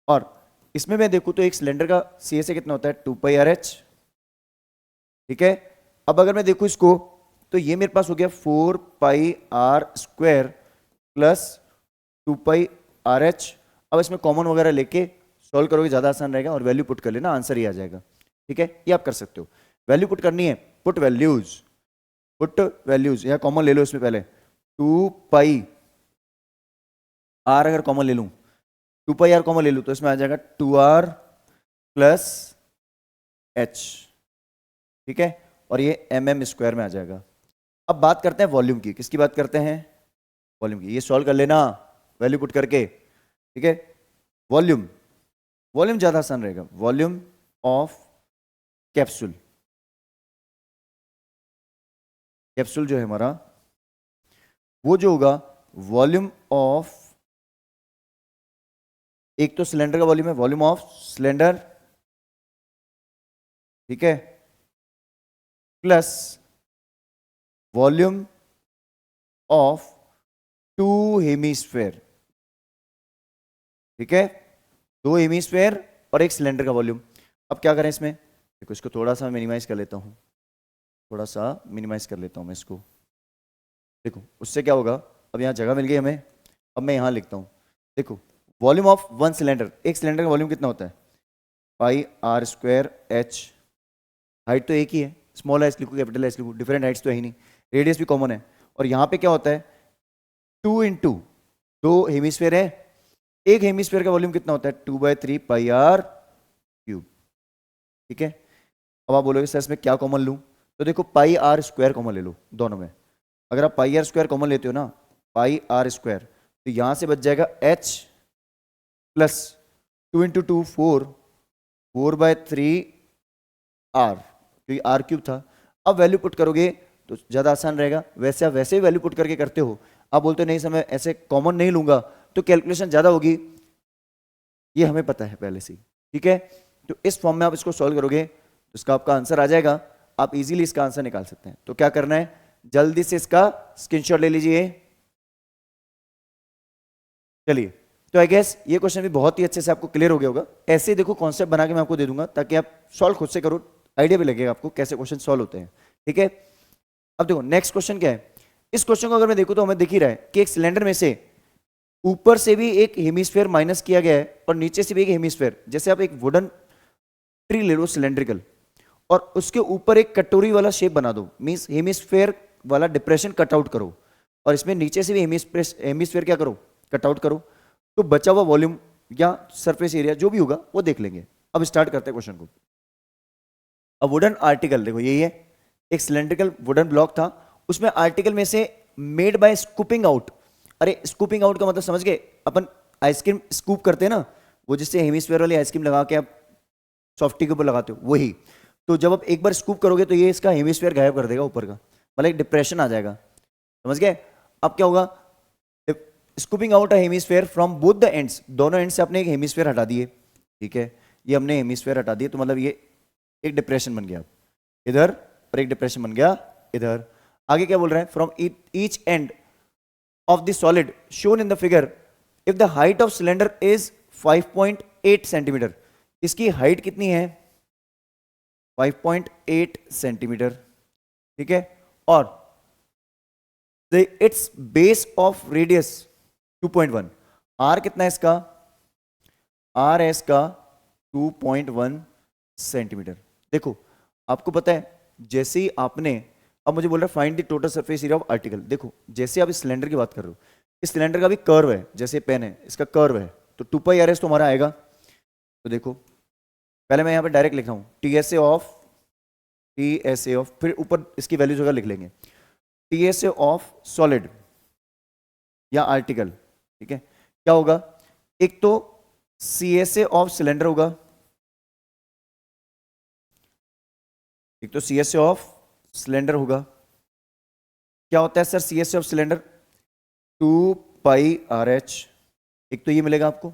और इसमें मैं देखूं तो एक सिलेंडर का सीएसए कितना होता है? 2 पाई आर एच, ठीक है। अब अगर मैं देखूं इसको तो ये मेरे पास हो गया 4 pi R square plus 2 pi R H. अब इसमें कॉमन वगैरह लेके सॉल्व करोगे ज्यादा आसान रहेगा, और वैल्यू पुट कर लेना, आंसर ही आ जाएगा, ठीक है। ये आप कर सकते हो, वैल्यू पुट करनी है, पुट वैल्यूज, पुट वैल्यूज, या कॉमन ले लो इसमें पहले 2 पाई आर, अगर कॉमन ले लूं 2 पाई आर कॉमन ले लूं तो इसमें आ जाएगा 2r प्लस एच, ठीक है, और ये mm स्क्वायर में आ जाएगा। अब बात करते हैं वॉल्यूम की, किसकी बात करते हैं? वॉल्यूम की। ये सॉल्व कर लेना वैल्यू पुट करके, ठीक है। वॉल्यूम, वॉल्यूम ज्यादा आसान रहेगा, वॉल्यूम ऑफ कैप्सूल, कैप्सूल जो है हमारा वो जो होगा वॉल्यूम ऑफ, एक तो सिलेंडर का वॉल्यूम है, वॉल्यूम ऑफ सिलेंडर, ठीक है, प्लस वॉल्यूम ऑफ 2 हेमिस्फेयर, ठीक है, 2 हेमिस्फेयर और एक सिलेंडर का वॉल्यूम। अब क्या करें इसमें? देखो इसको थोड़ा सा मिनिमाइज कर लेता हूं, थोड़ा सा मिनिमाइज कर लेता हूं मैं इसको। देखो उससे क्या होगा, अब यहां जगह मिल गई हमें, अब मैं यहां लिखता हूं। देखो वॉल्यूम ऑफ 1 सिलेंडर, एक सिलेंडर का वॉल्यूम कितना होता है? Pi R square H. Height तो एक ही है, स्मॉल एच लिखो कैपिटल एच लिखो, डिफरेंट हाइट्स तो है ही नहीं, रेडियस भी कॉमन है। और यहां पे क्या होता है? 2 इंटू 2 हेमिस्फेयर है, एक हेमिस्फेयर का वॉल्यूम कितना होता है? 2/3 पाई आर क्यूब, ठीक है। अब आप बोलोगे सर इसमें क्या कॉमन लूं? तो देखो पाई आर स्क्वायर कॉमन ले लो दोनों में। अगर आप पाई आर स्क्वायर कॉमन लेते हो ना, पाई आर स्क्वायर, तो यहां से बच जाएगा एच प्लस 2 इंटू 2 4/3 आर, क्योंकि आर क्यूब था। अब वैल्यू पुट करोगे तो ज्यादा आसान रहेगा, वैसे आप वैसे ही वैल्यू पुट करके करते हो। आप बोलते हो नहीं समय ऐसे कॉमन नहीं लूंगा तो कैलकुलेशन ज्यादा होगी, ये हमें पता है पहले से, ठीक है। तो इस फॉर्म में आप इसको सॉल्व करोगे तो इसका आपका आंसर आ जाएगा, आप इजीली इसका आंसर निकाल सकते हैं। तो क्या करना है, जल्दी से इसका स्क्रीनशॉट ले लीजिए। चलिए, तो आई गेस ये क्वेश्चन भी बहुत ही अच्छे से आपको क्लियर हो गया होगा। ऐसे देखो कॉन्सेप्ट बना के मैं आपको दे दूंगा ताकि आप सॉल्व खुद से करो, आइडिया भी लगेगा आपको कैसे क्वेश्चन सॉल्व होते हैं, ठीक है। अब देखो नेक्स्ट क्वेश्चन क्या है। इस क्वेश्चन को अगर मैं देखूं तो हमें दिख ही रहा है कि एक सिलेंडर में से ऊपर से भी एक हेमिस्फेयर माइनस किया गया है और नीचे से भी एक हेमिस्फेयर। जैसे आप एक वुडन ट्री ले लो सिलेंड्रिकल, और उसके ऊपर एक कटोरी वाला शेप बना दो, मींस हेमिस्फेयर वाला डिप्रेशन कट आउट करो, और इसमें नीचे से भी हेमिस्फेयर क्या करो, कट आउट करो, तो बचा हुआ वॉल्यूम या सरफेस एरिया जो भी होगा वो देख लेंगे। अब स्टार्ट करते हैं क्वेश्चन को। अब वुडन आर्टिकल देखो यही है, एक सिलेंड्रिकल वुडन ब्लॉक था, उसमें आर्टिकल में से मेड बाय स्कूपिंग आउट। अरे स्कूपिंग आउट का मतलब समझ गए, अपन आइसक्रीम स्कूप करते हैं ना, वो जिससे हेमिस्फेयर वाली आइसक्रीम लगा के आप सॉफ्टी के ऊपर लगाते हो वही। तो जब आप एक बार स्कूप करोगे तो ये इसका हेमिस्फेयर गायब कर देगा ऊपर का, मतलब एक डिप्रेशन आ जाएगा, समझ गए। अब क्या होगा, scooping out a hemisphere from both the ends, दोनों एंड से अपने एक हेमिस्फेयर हटा दिए, ठीक है, ये हमने हेमिस्फेयर हटा दिए, तो मतलब ये एक डिप्रेशन बन गया इधर, और एक डिप्रेशन बन गया इधर। आगे क्या बोल रहा है, from each end of the solid shown in the figure if the height of cylinder is 5.8 centimetre. इसकी हाइट कितनी है, 5.8 सेंटीमीटर, ठीक है, और its base of radius 2.1। R कितना है इसका, आर है इसका 2.1 सेंटीमीटर। देखो आपको पता है जैसे ही आपने, अब मुझे बोल रहा है find the total surface area of article. देखो जैसे आप इस सिलेंडर की बात कर रहे हो, इस सिलेंडर का भी कर्व है, जैसे पेन है इसका कर्व है, तो 2 पाई आर एस तो हमारा आएगा। तो देखो पहले मैं यहाँ पे डायरेक्ट लिख रहा हूँ टी एस ए ऑफ, फिर ऊपर इसकी वैल्यूज वगैरह लिख लेंगे, T S A of solid या आर्टिकल, ठीक है, क्या होगा, एक तो C S A of cylinder होगा, एक तो C S A of cylinder होगा। क्या होता है sir C S A of cylinder, 2 pi R H, एक तो ये मिलेगा आपको,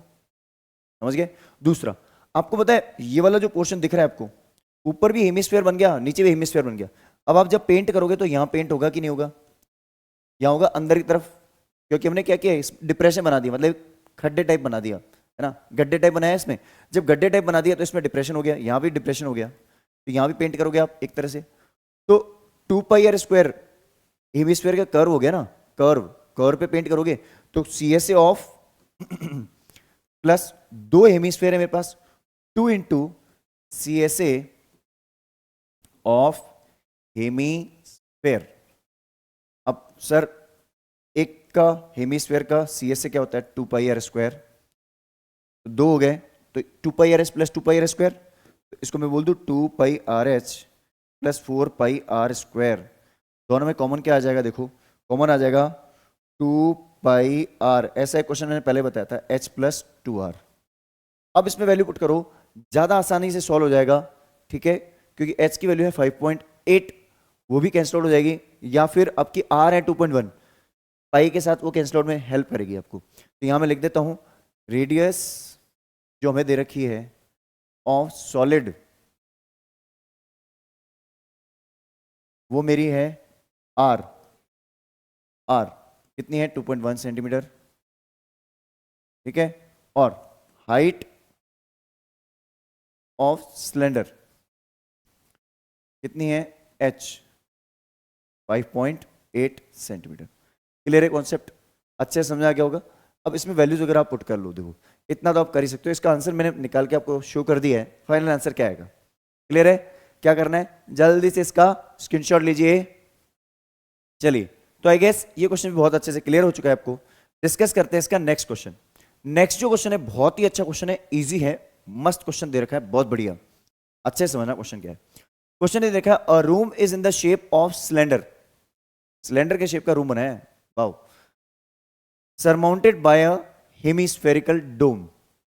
समझ गए। दूसरा आपको पता है ये वाला जो पोर्शन दिख रहा है आपको, ऊपर भी हेमिस्फीयर बन गया, नीचे भी हेमिस्फीयर बन गया। अब आप जब पेंट करोगे तो यहां पेंट होगा कि नहीं होगा, यहां होगा अंदर की तरफ, क्योंकि हमने क्या किया, डिप्रेशन बना दिया, मतलब खड्डे टाइप बना दिया, है ना, गड्ढे टाइप बनाया इसमें। जब गड्ढे टाइप बना दिया तो इसमें डिप्रेशन हो गया, यहां भी डिप्रेशन हो गया, तो यहां भी पेंट करोगे आप एक तरह से। तो 2 पाई आर स्क्वायर हेमिस्फीयर का कर्व हो गया ना, कर्व, कर्व पे पेंट करोगे तो C S A of plus 2 hemisphere है मेरे पास, 2 into C S A of hemisphere. अब सर एक का हेमिस्फीयर का सी एस ए क्या होता है, 2 पाई आर स्क्वायर, तो 2 हो गए, तो 2 pi R S plus 2 pi R square, तो इसको मैं बोल दूं 2 pi R H plus 4 pi R square. दोनों में कॉमन क्या आ जाएगा, देखो कॉमन आ जाएगा 2 पाई आर, ऐसा एक क्वेश्चन मैंने पहले बताया था, एच प्लस 2 आर। अब इसमें वैल्यू पुट करो, ज्यादा आसानी से सॉल्व हो जाएगा, ठीक है, क्योंकि एच की वैल्यू है 5.8, वो भी कैंसिल आउट हो जाएगी, या फिर आपकी आर है 2.1, पाई के साथ वो कैंसिल आउट में हेल्प करेगी आपको। तो यहां मैं लिख देता हूं रेडियस जो हमें दे रखी है ऑफ सॉलिड, वो मेरी है आर, आर कितनी है 2.1 सेंटीमीटर, ठीक है, और हाइट ऑफ सिलेंडर कितनी है h 5.8 सेंटीमीटर। क्लियर है कॉन्सेप्ट, अच्छे से समझा गया होगा। अब इसमें वैल्यूज अगर आप पुट कर लो, देखो इतना तो आप कर ही सकते हो, इसका आंसर मैंने निकाल के आपको शो कर दिया है, फाइनल आंसर क्या आएगा। क्लियर है, क्या करना है, जल्दी से इसका स्क्रीनशॉट लीजिए। चलिए तो आई गेस ये क्वेश्चन भी बहुत अच्छे से क्लियर हो चुका है आपको। डिस्कस करते हैं इसका नेक्स्ट क्वेश्चन। नेक्स्ट जो क्वेश्चन है बहुत ही अच्छा क्वेश्चन है, इजी है, मस्त क्वेश्चन दे रखा है, बहुत बढ़िया, अच्छे से समझना क्वेश्चन क्या है। क्वेश्चन ये देखा, a room is in the shape of cylinder, cylinder के शेप का रूम बना है, wow, surmounted by a hemispherical dome,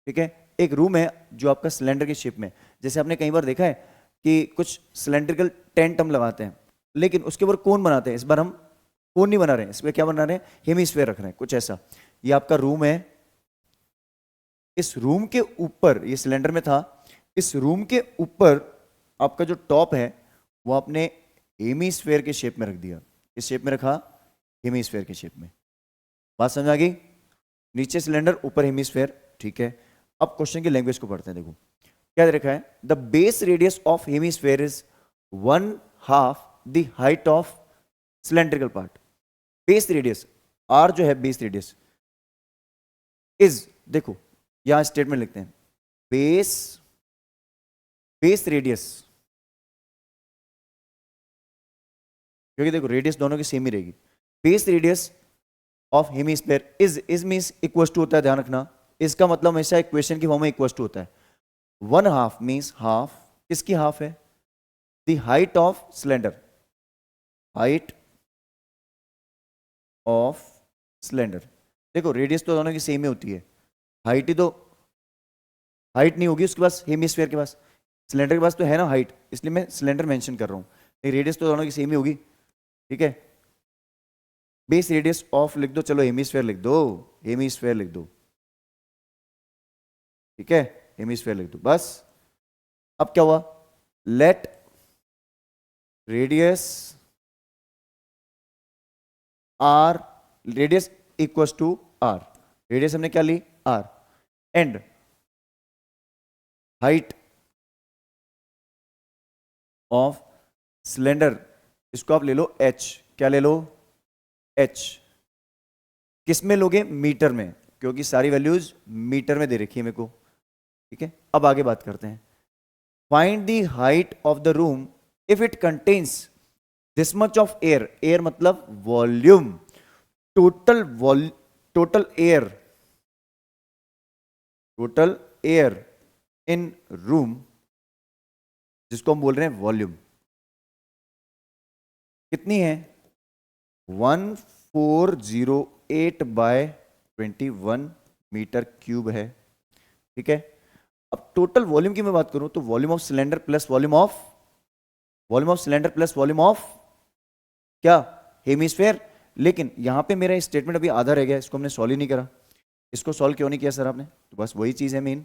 ठीक है, एक रूम है जो आपका सिलेंडर के शेप में, जैसे आपने कई बार देखा है कि कुछ सिलेंड्रिकल टेंट हम लगाते हैं, लेकिन उसके ऊपर कोन बनाते हैं, इस बार हम कोन नहीं बना रहे हैं, इस पर क्या बना रहे हैं, हेमिस्फेयर रख रहे हैं, कुछ ऐसा। ये आपका रूम है, इस रूम के ऊपर, ये सिलेंडर में था, इस रूम के ऊपर आपका जो टॉप है वो आपने हेमिस्फेयर के शेप में रख दिया, इस शेप में रखा, हेमिस्फेयर के शेप में। बात समझ आ गई, नीचे सिलेंडर ऊपर हेमिस्फेयर, ठीक है। अब क्वेश्चन की लैंग्वेज को पढ़ते हैं, देखो क्या दे रखा है, the base radius of hemisphere is 1/2 the height of cylindrical part. Base radius, R जो है बेस रेडियस इज, देखो यहां स्टेटमेंट लिखते हैं, बेस रेडियस, क्योंकि देखो रेडियस दोनों की सेम ही रहेगी। Base radius of hemisphere is means equal to होता है, ध्यान रखना, इसका मतलब हमेशा इक्वेशन की फॉर्म में इक्वल टू होता है। 1/2 मींस हाफ, किसकी हाफ है, the height of cylinder, height of cylinder. देखो रेडियस तो दोनों की सेम ही होती है, हाइट ही तो, हाइट नहीं होगी उसके पास, हेमीस्फेयर के पास, सिलेंडर के पास तो है ना हाइट, इसलिए मैं सिलेंडर मेंशन कर रहा हूं, रेडियस तो दोनों की सेम ही होगी, ठीक है। बेस रेडियस ऑफ लिख दो, चलो हेमीस्फेयर लिख दो, हेमीस्फेयर लिख दो, ठीक है, हेमीस्फेयर लिख दो बस। अब क्या हुआ, let radius R, radius equals to R, radius हमने क्या ली R, and height of cylinder, इसको आप ले लो h, क्या ले लो h, किस में लोगे, मीटर में, क्योंकि सारी वैल्यूज मीटर में दे रखी है मेरे को, ठीक है। अब आगे बात करते हैं, find the height of the room if it contains this much of air, air मतलब volume, total air in room, जिसको हम बोल रहे हैं वॉल्यूम, कितनी है 1408 बाय 21 मीटर क्यूब है, ठीक है। अब टोटल वॉल्यूम की मैं बात करूं तो volume of cylinder plus volume of cylinder plus volume of क्या, हेमीस्फेयर। लेकिन यहां पे मेरा स्टेटमेंट अभी आधा रह गया, इसको हमने सॉल्व ही नहीं करा। इसको सॉल्व क्यों नहीं किया सर आपने, तो बस वही चीज है मेन।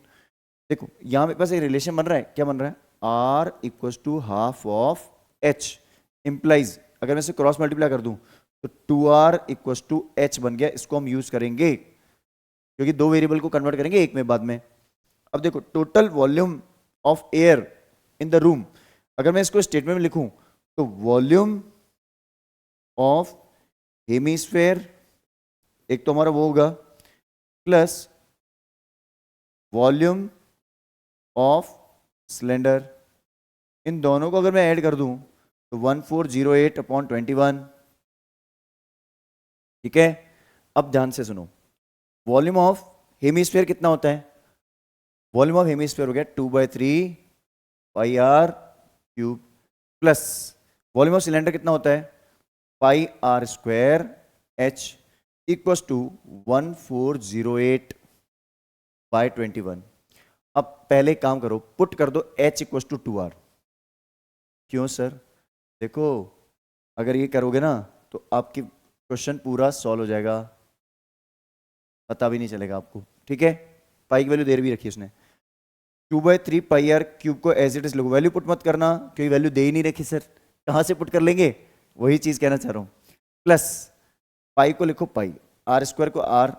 देखो यहां मेरे पास एक रिलेशन बन रहा है, क्या बन रहा है, R equal to half of H, implies अगर मैं इसे क्रॉस मल्टीप्लाई कर दूं तो 2r इक्वल टू एच बन गया। इसको हम यूज करेंगे क्योंकि दो वेरिएबल को कन्वर्ट करेंगे एक में बाद में। अब देखो total volume of air in the room, अगर मैं इसको स्टेटमेंट में लिखूं तो वॉल्यूम ऑफ हेमीस्फेयर, एक तो हमारा वो होगा, प्लस वॉल्यूम ऑफ सिलेंडर, इन दोनों को अगर मैं ऐड कर दूं तो 1408/21, ठीक है। अब ध्यान से सुनो, वॉल्यूम ऑफ हेमीस्फेयर कितना होता है, वॉल्यूम ऑफ हेमीस्फेयर हो गया 2/3 pi R cube, plus volume of cylinder कितना होता है pi R square H equals to 1408/21। अब पहले काम करो, पुट कर दो h इक्वल्स टू 2r। क्यों सर, देखो अगर ये करोगे ना तो आपकी क्वेश्चन पूरा सॉल्व हो जाएगा, पता भी नहीं चलेगा आपको, ठीक है। पाई की वैल्यू देर भी रखी उसने, 2/3 पाई आर क्यूब को एज इट इज लिखो, वैल्यू पुट मत करना क्योंकि वैल्यू दे ही नहीं रखी सर, कहां से पुट कर लेंगे, वही चीज कहना चाह रहा हूं। प्लस पाई को लिखो पाई, आर स्क्वायर को आर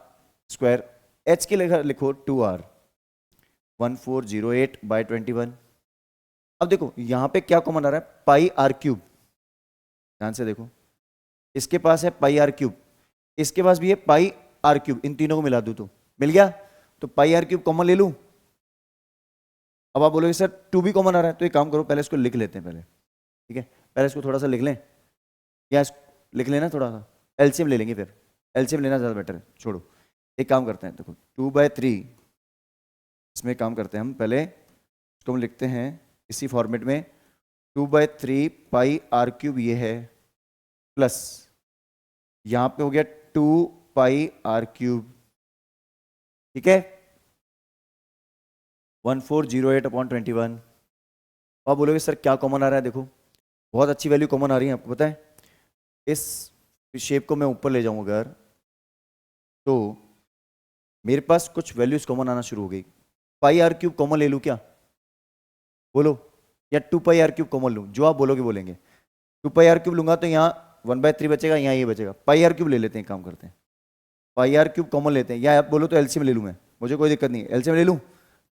स्क्वायर, एच के लिखो 2r, 1408/21। अब देखो यहां पे क्या कॉमन आ रहा है, पाई आर क्यूब, ध्यान से देखो, इसके पास है पाई आर क्यूब, इसके पास भी है पाई आर क्यूब, इन तीनों को मिला दूं तो मिल गया, तो पाई आर क्यूब कॉमन ले लूं। अब आप बोलोगे सर 2 भी कॉमन आ रहा है, तो एक काम करो पहले इसको लिख लेते हैं पहले, ठीक है, पहले इसको थोड़ा सा लिख लें, या लिख लेना थोड़ा सा, एलसीएम ले लेंगे, फिर एलसीएम लेना ज़्यादा बेटर है, छोड़ो एक काम करते हैं, देखो 2/3, इसमें काम करते हैं हम, पहले इसको हम लिखते हैं इसी फॉर्मेट में, 2/3 पाई आर क्यूब ये है, प्लस यहाँ पे हो गया 2 पाई आर क्यूब, ठीक है, 1408/21। आप बोलोगे सर क्या कॉमन आ रहा है, देखो बहुत अच्छी वैल्यू कॉमन आ रही है, आपको पता है। इस शेप को मैं ऊपर ले जाऊं अगर, तो मेरे पास कुछ वैल्यूज कॉमन आना शुरू हो गई। पाई आर क्यूब कॉमन ले लूं क्या, बोलो, या 2 पाई आर क्यूब कॉमन लूं, जो आप बोलोगे बोलेंगे। 2 पाई आर क्यूब लूंगा तो यहाँ 1/3 बचेगा, यहाँ ये बचेगा, पाई आर क्यूब ले लेते हैं, काम करते हैं पाई आर क्यूब कॉमन लेते हैं, या आप बोलो तो एलसीएम ले लूं मैं, मुझे कोई दिक्कत नहीं है, एलसीएम ले लूं,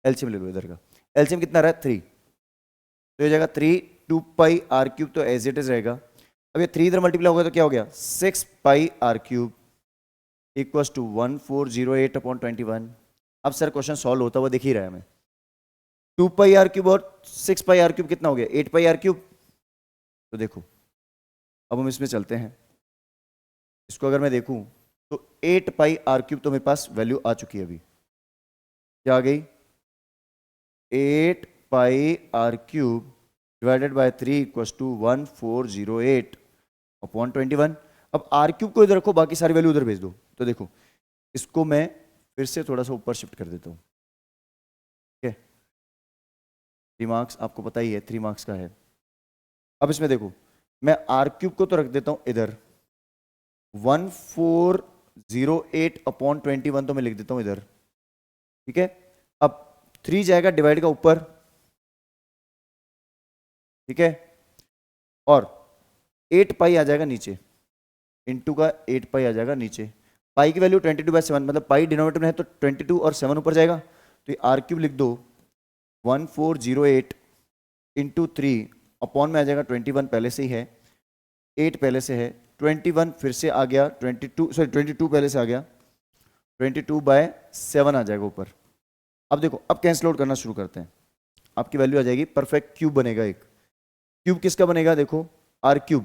एलसीएम ले लो इधर का, एलसीएम कितना रहा है 3, तो ये जाएगा 3 2 पाई आर क्यूब, तो एज इट इज रहेगा। अब ये 3 इधर मल्टीप्लाई होगा तो क्या हो गया 6 पाई आर क्यूब इक्वल्स टू 1408/21। अब सर क्वेश्चन सॉल्व होता हुआ दिख ही रहा है हमें। 2 पाई आर क्यूब और 6 पाई आर क्यूब कितना हो गया 8 पाई आर क्यूब। तो देखो अब हम इसमें चलते हैं, इसको अगर मैं देखूं तो 8 पाई आर क्यूब तो मेरे पास वैल्यू आ चुकी है अभी, क्या आ गई 8 pi R cube divided by 3 equals to 1408/21। अब आर क्यूब को इधर रखो, बाकी सारी वैल्यू उधर भेज दो। तो देखो इसको मैं फिर से थोड़ा सा ऊपर शिफ्ट कर देता हूँ, ठीक है। 3 मार्क्स आपको पता ही है 3 मार्क्स का है। अब इसमें देखो मैं आर क्यूब को तो रख देता हूँ इधर, 1408/21 तो मैं लिख देता हूँ इधर, ठीक है। अब 3 जाएगा डिवाइड का ऊपर, ठीक है, और 8 पाई आ जाएगा नीचे, इनटू का 8 पाई आ जाएगा नीचे। पाई की वैल्यू 22/7, मतलब पाई डिनोमिनेटर में है तो 22 और 7 ऊपर जाएगा, तो ये आर क्यूब लिख दो 1408 इंटू 3 अपॉन में आ जाएगा 21 पहले से ही है, 8 पहले से है, 21 फिर से आ गया 22 पहले से आ गया, 22/7 आ जाएगा ऊपर। अब देखो अब कैंसिल आउट करना शुरू करते हैं, आपकी वैल्यू आ जाएगी परफेक्ट क्यूब बनेगा। एक क्यूब किसका बनेगा देखो आर क्यूब,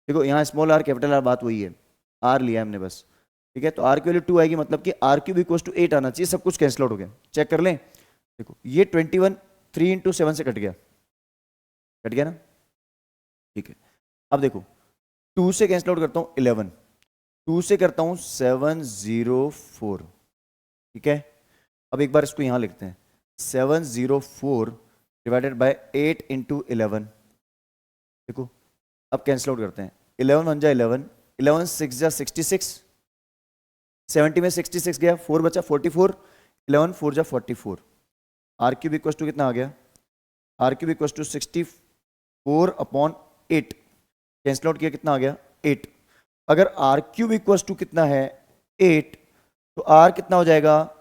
देखो यहाँ स्मॉल आर कैपिटल आर बात वही है, आर लिया हमने बस, ठीक है। तो आर की वैल्यू 2 आएगी, मतलब कि आर क्यूब इक्वल टू 8 आना चाहिए। सब कुछ कैंसिल आउट हो गया, चेक कर लें। देखो ये 21 3 इंटू 7 से कट गया ना, ठीक है। अब देखो 2 से कैंसिल आउट करता हूँ 11, 2 से करता हूँ 704, ठीक है। अब एक बार इसको यहाँ लिखते हैं 704 डिवाइडेड बाय 8 इंटू 11, देखो अब कैंसिल आउट करते हैं, 11 1 जा 11, 11 6 जा 66, 70 में 66 गया, 4 बचा 44, 11 4 जा 44। आर क्यूब इक्वल टू कितना आ गया, R cube equal to 64/8, cancel out किया कितना आ गया 8। अगर आर क्यूब इक्वल टू कितना है 8, तो आर कितना हो जाएगा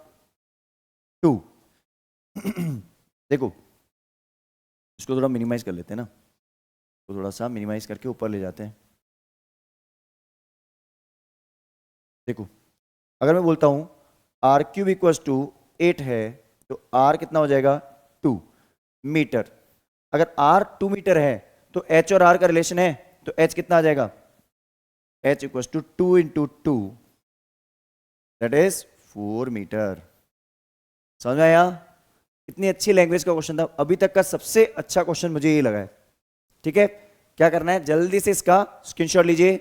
2। देखो इसको थोड़ा मिनिमाइज कर लेते हैं ना, तो थोड़ा सा मिनिमाइज करके ऊपर ले जाते हैं। देखो अगर मैं बोलता हूं आर क्यूब इक्वल टू 8 है, तो आर कितना हो जाएगा 2 मीटर। अगर आर 2 मीटर है तो एच और आर का रिलेशन है, तो एच कितना आ जाएगा, H equal to 2 into 2, that is 4 metre. समझ में आया? इतनी अच्छी लैंग्वेज का क्वेश्चन था, अभी तक का सबसे अच्छा क्वेश्चन मुझे ये लगा है, ठीक है। क्या करना है जल्दी से इसका स्क्रीनशॉट लीजिए।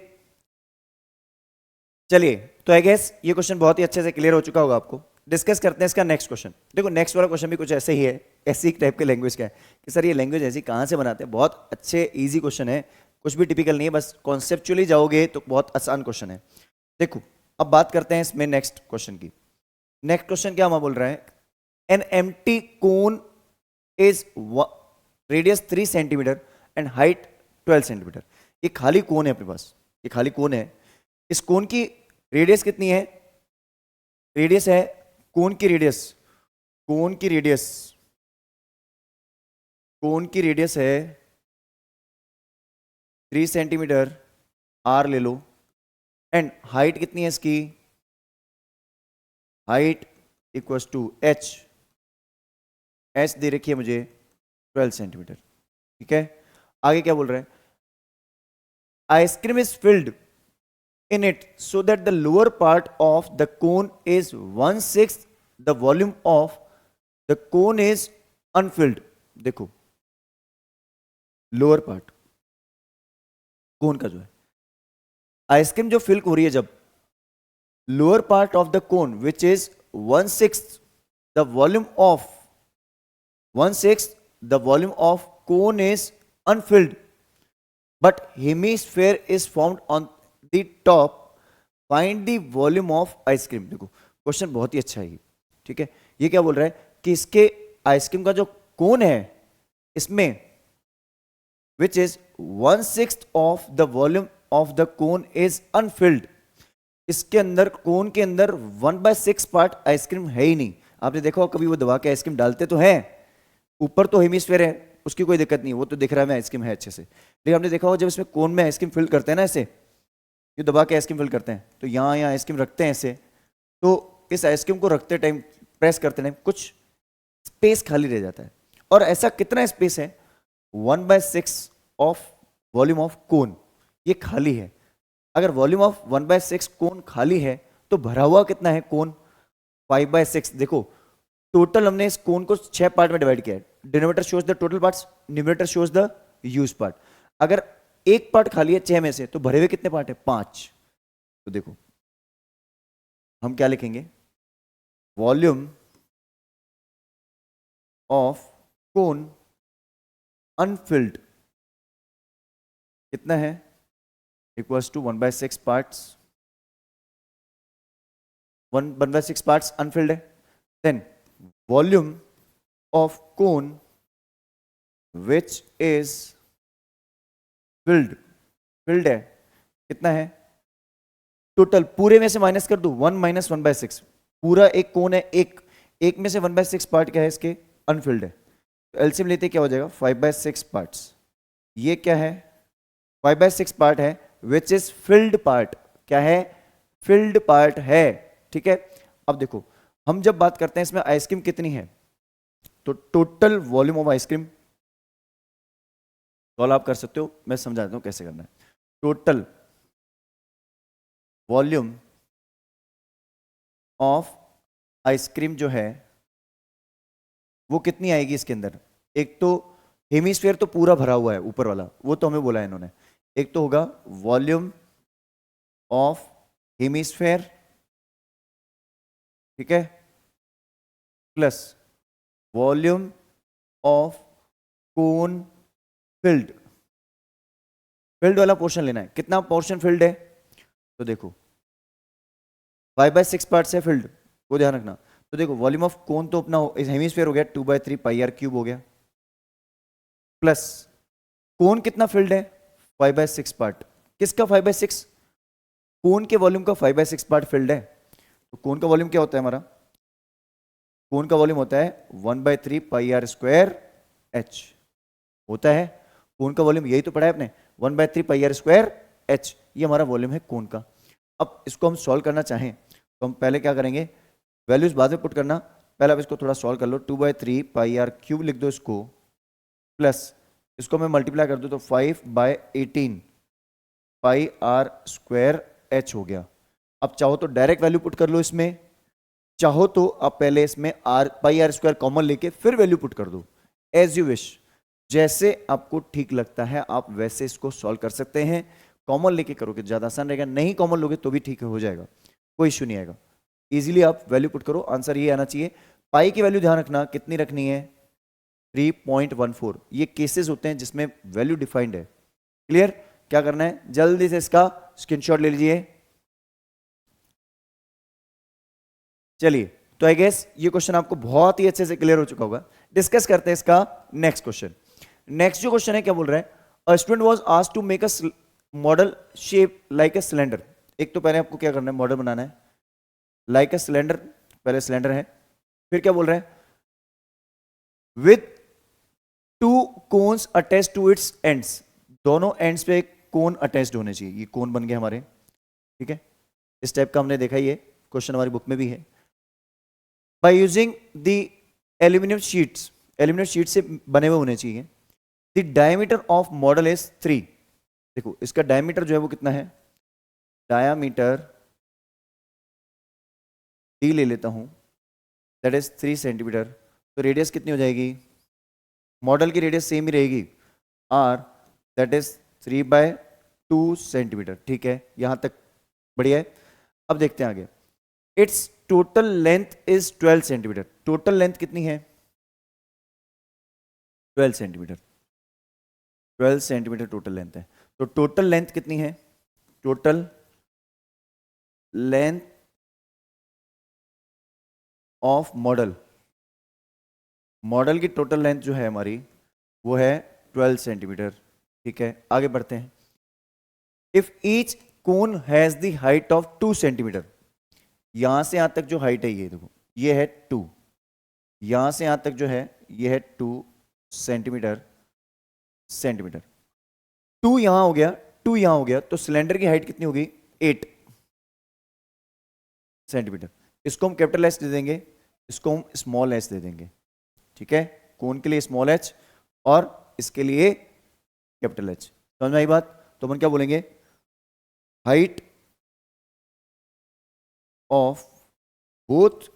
चलिए तो आई गेस ये क्वेश्चन बहुत ही अच्छे से क्लियर हो चुका होगा आपको। डिस्कस करते हैं इसका नेक्स्ट क्वेश्चन। देखो नेक्स्ट वाला क्वेश्चन भी कुछ ऐसे ही है, ऐसी टाइप के लैंग्वेज का है कि सर ये लैंग्वेज ऐसी कहाँ से बनाते हैं। बहुत अच्छे इजी क्वेश्चन है, कुछ भी टिपिकल नहीं है, बस कॉन्सेप्चुअली जाओगे तो बहुत आसान क्वेश्चन है। देखो अब बात करते हैं इसमें नेक्स्ट क्वेश्चन की। नेक्स्ट क्वेश्चन क्या हम बोल रहे हैं, an empty cone is radius 3 centimetre and height 12 centimetre. ये खाली कोन है अपने पास, ये खाली कोन है। इस कोन की रेडियस कितनी है, रेडियस है कोन की रेडियस, कोन की रेडियस, कोन की रेडियस है 3 सेंटीमीटर, आर ले लो, एंड हाइट कितनी है इसकी, height equals to H, H दे रखी है मुझे 12 सेंटीमीटर, ठीक है। आगे क्या बोल रहे हैं, ice cream is filled in it so that the lower part of the cone is 1/6 the volume of the cone is unfilled। देखो लोअर पार्ट कोन का जो है, आइसक्रीम जो फिल हो रही है जब, lower part of the cone which is 1/6 the volume of 1/6 the volume of cone is unfilled but hemisphere is formed on the top, find the volume of ice cream. देखो question बहुत ही अच्छा है ये, ठीक है। ये क्या बोल रहा है कि इसके आइसक्रीम का जो कोन है इसमें which is 1/6 of the volume of the cone is Anfield, इसके अंदर कोन के अंदर 1/6 पार्ट आइसक्रीम है ही नहीं। आपने देखा कभी वो दबा के आइसक्रीम डालते तो हैं, ऊपर तो हेमिस्फेयर है, उसकी कोई दिक्कत नहीं है, वो तो दिख रहा है, आइसक्रीम है अच्छे से। लेकिन हमने देखा होगा जब इसमें कोन में आइसक्रीम फिल करते हैं ना, ऐसे ये दबा के आइसक्रीम फिल करते हैं, तो यहाँ यहाँ आइसक्रीम रखते हैं ऐसे, तो इस आइसक्रीम को रखते टाइम, प्रेस करते टाइम कुछ स्पेस खाली रह जाता है। और ऐसा कितना स्पेस है? 1/6 ऑफ वॉल्यूम ऑफ कोन, ये खाली है। अगर वॉल्यूम ऑफ 1/6 कोन खाली है तो भरा हुआ कितना है कोन? 5/6। देखो टोटल हमने इस कोन को 6 पार्ट में डिवाइड किया है। Denominator shows the total parts, numerator shows the use part. अगर एक पार्ट खाली है 6 में से, तो भरे हुए कितने पार्ट है? 5। तो देखो हम क्या लिखेंगे? वॉल्यूम ऑफ कोन अनफिल्ड कितना है? Equals to 1/6 parts, 1/6 parts unfilled है। Then volume of cone which is filled, filled है कितना है? टोटल पूरे में से माइनस कर दो, 1 - 1/6। पूरा एक कोन है, एक में से 1/6 पार्ट क्या है इसके? अनफिल्ड है। तो एलसीएम लेते क्या हो जाएगा? 5/6 पार्ट्स। ये क्या है? 5/6 पार्ट है, विच इज फिल्ड पार्ट। क्या है? फिल्ड पार्ट है। ठीक है, अब देखो हम जब बात करते हैं इसमें आइसक्रीम कितनी है, तो total volume of ice cream solve आप कर सकते हो, मैं समझा देता हूं कैसे करना है। टोटल वॉल्यूम ऑफ आइसक्रीम जो है वो कितनी आएगी इसके अंदर? एक तो हेमिस्फीयर तो पूरा भरा हुआ है ऊपर वाला, वो तो हमें बोला है इन्होंने। एक तो होगा वॉल्यूम ऑफ हेमिस्फीयर, ठीक है, plus volume of cone field. Field वाला पोर्शन लेना है। कितना पोर्शन फिल्ड है? तो देखो 5/6 पार्ट्स है फिल्ड, वो ध्यान रखना। तो देखो वॉल्यूम ऑफ कोन तो अपना हेमिस्फीयर हो गया 2/3 πr³ हो गया, प्लस कोन कितना फिल्ड है? 5/6 पार्ट। किसका 5/6? कोन के वॉल्यूम का 5/6 पार्ट फिल्ड है। तो कोन का वॉल्यूम क्या होता है हमारा? कोन का वॉल्यूम होता है 1/3 πr²h होता है। कोन का वॉल्यूम यही तो पढ़ा है आपने, 1/3 πr²h, ये हमारा वॉल्यूम है कोन का। अब इसको हम सॉल्व करना चाहें तो हम पहले क्या करेंगे? वैल्यूज बाद में पुट करना, पहले आप इसको थोड़ा सॉल्व कर लो। 2/3 πr³ लिख दो इसको, प्लस इसको मैं मल्टीप्लाई कर दूं तो 5/18 πr²h हो गया। अब चाहो तो डायरेक्ट वैल्यू पुट कर लो इसमें, चाहो तो आप पहले इसमें πr² कॉमन लेके फिर वैल्यू पुट कर दो, एज यू विश। जैसे आपको ठीक लगता है आप वैसे इसको सॉल्व कर सकते हैं। कॉमन लेके करोगे ज्यादा आसान रहेगा, नहीं कॉमन लोगे तो भी ठीक हो जाएगा, कोई इश्यू नहीं आएगा। इजीली आप वैल्यू पुट करो, आंसर ये आना चाहिए। पाई की वैल्यू ध्यान रखना कितनी रखनी है? 3.14। ये केसेस होते हैं जिसमें वैल्यू डिफाइंड है। क्लियर? क्या करना है? जल्दी से इसका स्क्रीनशॉट ले लीजिए। चलिए, तो आई गेस ये क्वेश्चन आपको बहुत ही अच्छे से क्लियर हो चुका होगा। डिस्कस करते हैं इसका नेक्स्ट क्वेश्चन। नेक्स्ट जो क्वेश्चन है क्या बोल रहा है? A student was asked to make a model shape like a cylinder. एक तो पहले आपको क्या करना है? मॉडल बनाना है लाइक अ सिलेंडर, पहले सिलेंडर है। फिर क्या बोल रहा है? With 2 cones attach to its ends, दोनों एंड्स पे एक कोन अटैच्ड होने चाहिए। ये कोन बन गया हमारे, ठीक है, इस टाइप का हमने देखा ही है, क्वेश्चन हमारी बुक में भी है। By using the aluminium sheets, aluminium sheet से बने हुए होने चाहिए। The diameter of model is 3। देखो इसका डायमीटर जो है वो कितना है? डायामीटर डी ले लेता हूं, दैट इज 3 सेंटीमीटर। तो रेडियस कितनी हो जाएगी? मॉडल की रेडियस सेम ही रहेगी, आर, दैट इज 3/2 सेंटीमीटर। ठीक है, यहां तक बढ़िया है। अब देखते हैं आगे। It's total length is 12 centimetre. Total length कितनी है? 12 सेंटीमीटर। 12 सेंटीमीटर टोटल लेंथ है। तो टोटल लेंथ कितनी है? Total length of model, model की टोटल लेंथ जो है हमारी वो है 12 सेंटीमीटर। ठीक है, आगे बढ़ते हैं। If each cone has the height of 2 centimetre, यहां से यहां तक जो हाइट है ये देखो, ये है 2, यहां से यहां तक जो है ये है 2 सेंटीमीटर सेंटीमीटर। 2 यहां हो गया, 2 यहां हो गया, तो सिलेंडर की हाइट कितनी होगी? 8 सेंटीमीटर। इसको हम कैपिटल एच दे देंगे, इसको हम स्मॉल एच दे देंगे, ठीक है। कोन के लिए स्मॉल एच और इसके लिए कैपिटल एच। समझ में आई बात? तो अपन क्या बोलेंगे? हाइट ऑफ बोथ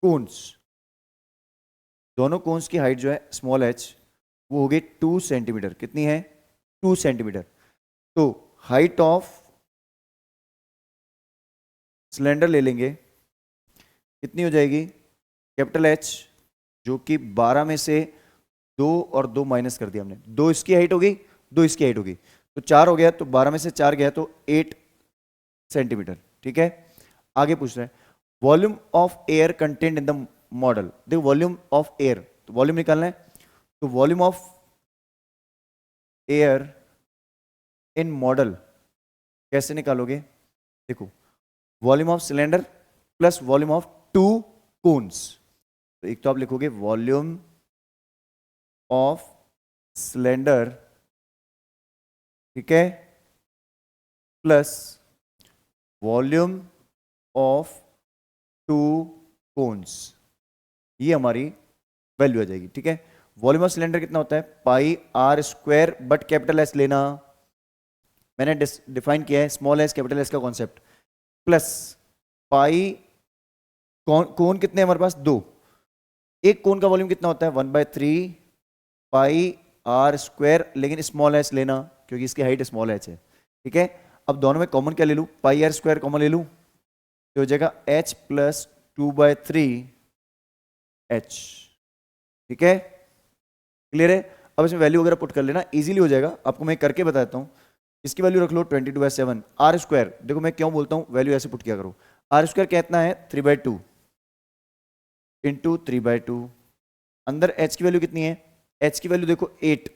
कोन्स, दोनों कोन्स की हाइट जो है स्मॉल एच वो हो गई 2 सेंटीमीटर। कितनी है? 2 सेंटीमीटर। तो हाइट ऑफ सिलेंडर ले लेंगे, कितनी हो जाएगी? कैपिटल एच, जो कि 12 में से 2 और 2 माइनस कर दिया हमने, 2 इसकी हाइट होगी, 2 इसकी हाइट होगी, तो 4 हो गया, तो 12 में से 4 गया तो 8 सेंटीमीटर, ठीक है। आगे पूछ रहे हैं volume of air content in the model. देखो वॉल्यूम ऑफ एयर, तो वॉल्यूम निकालना है, तो volume of air in model कैसे निकालोगे? देखो volume of cylinder plus volume of 2 cones, तो एक तो आप लिखोगे वॉल्यूम ऑफ सिलेंडर, ठीक है, प्लस वॉल्यूम ऑफ 2 कोन्स, ये हमारी वैल्यू आ जाएगी, ठीक है। वॉल्यूम ऑफ सिलेंडर कितना होता है? Pi R square, but capital S लेना, मैंने डिफाइन किया है स्मॉल एस कैपिटल एस का कॉन्सेप्ट, प्लस पाई कोन कितने हमारे पास? 2। एक कोन का वॉल्यूम कितना होता है? 1/3 पाई आर स्क्वायर, लेकिन स्मॉल एच लेना क्योंकि इसकी हाइट स्मॉल एच है, ठीक है। अब दोनों में कॉमन क्या ले लूं? पाई आर स्क्वायर कॉमन ले लूं, तो हो जाएगा h प्लस 2/3 h, ठीक है। क्लियर है? अब इसमें वैल्यू वगैरह पुट कर लेना, इजीली हो जाएगा। आपको मैं करके बताता हूं। इसकी वैल्यू रख लो 22/7 आर स्क्वायर। देखो मैं क्यों बोलता हूं वैल्यू ऐसे पुट किया करो। आर स्क्वायर कितना है? 3/2 इंटू 3/2। अंदर h की वैल्यू कितनी है? h की वैल्यू देखो 8,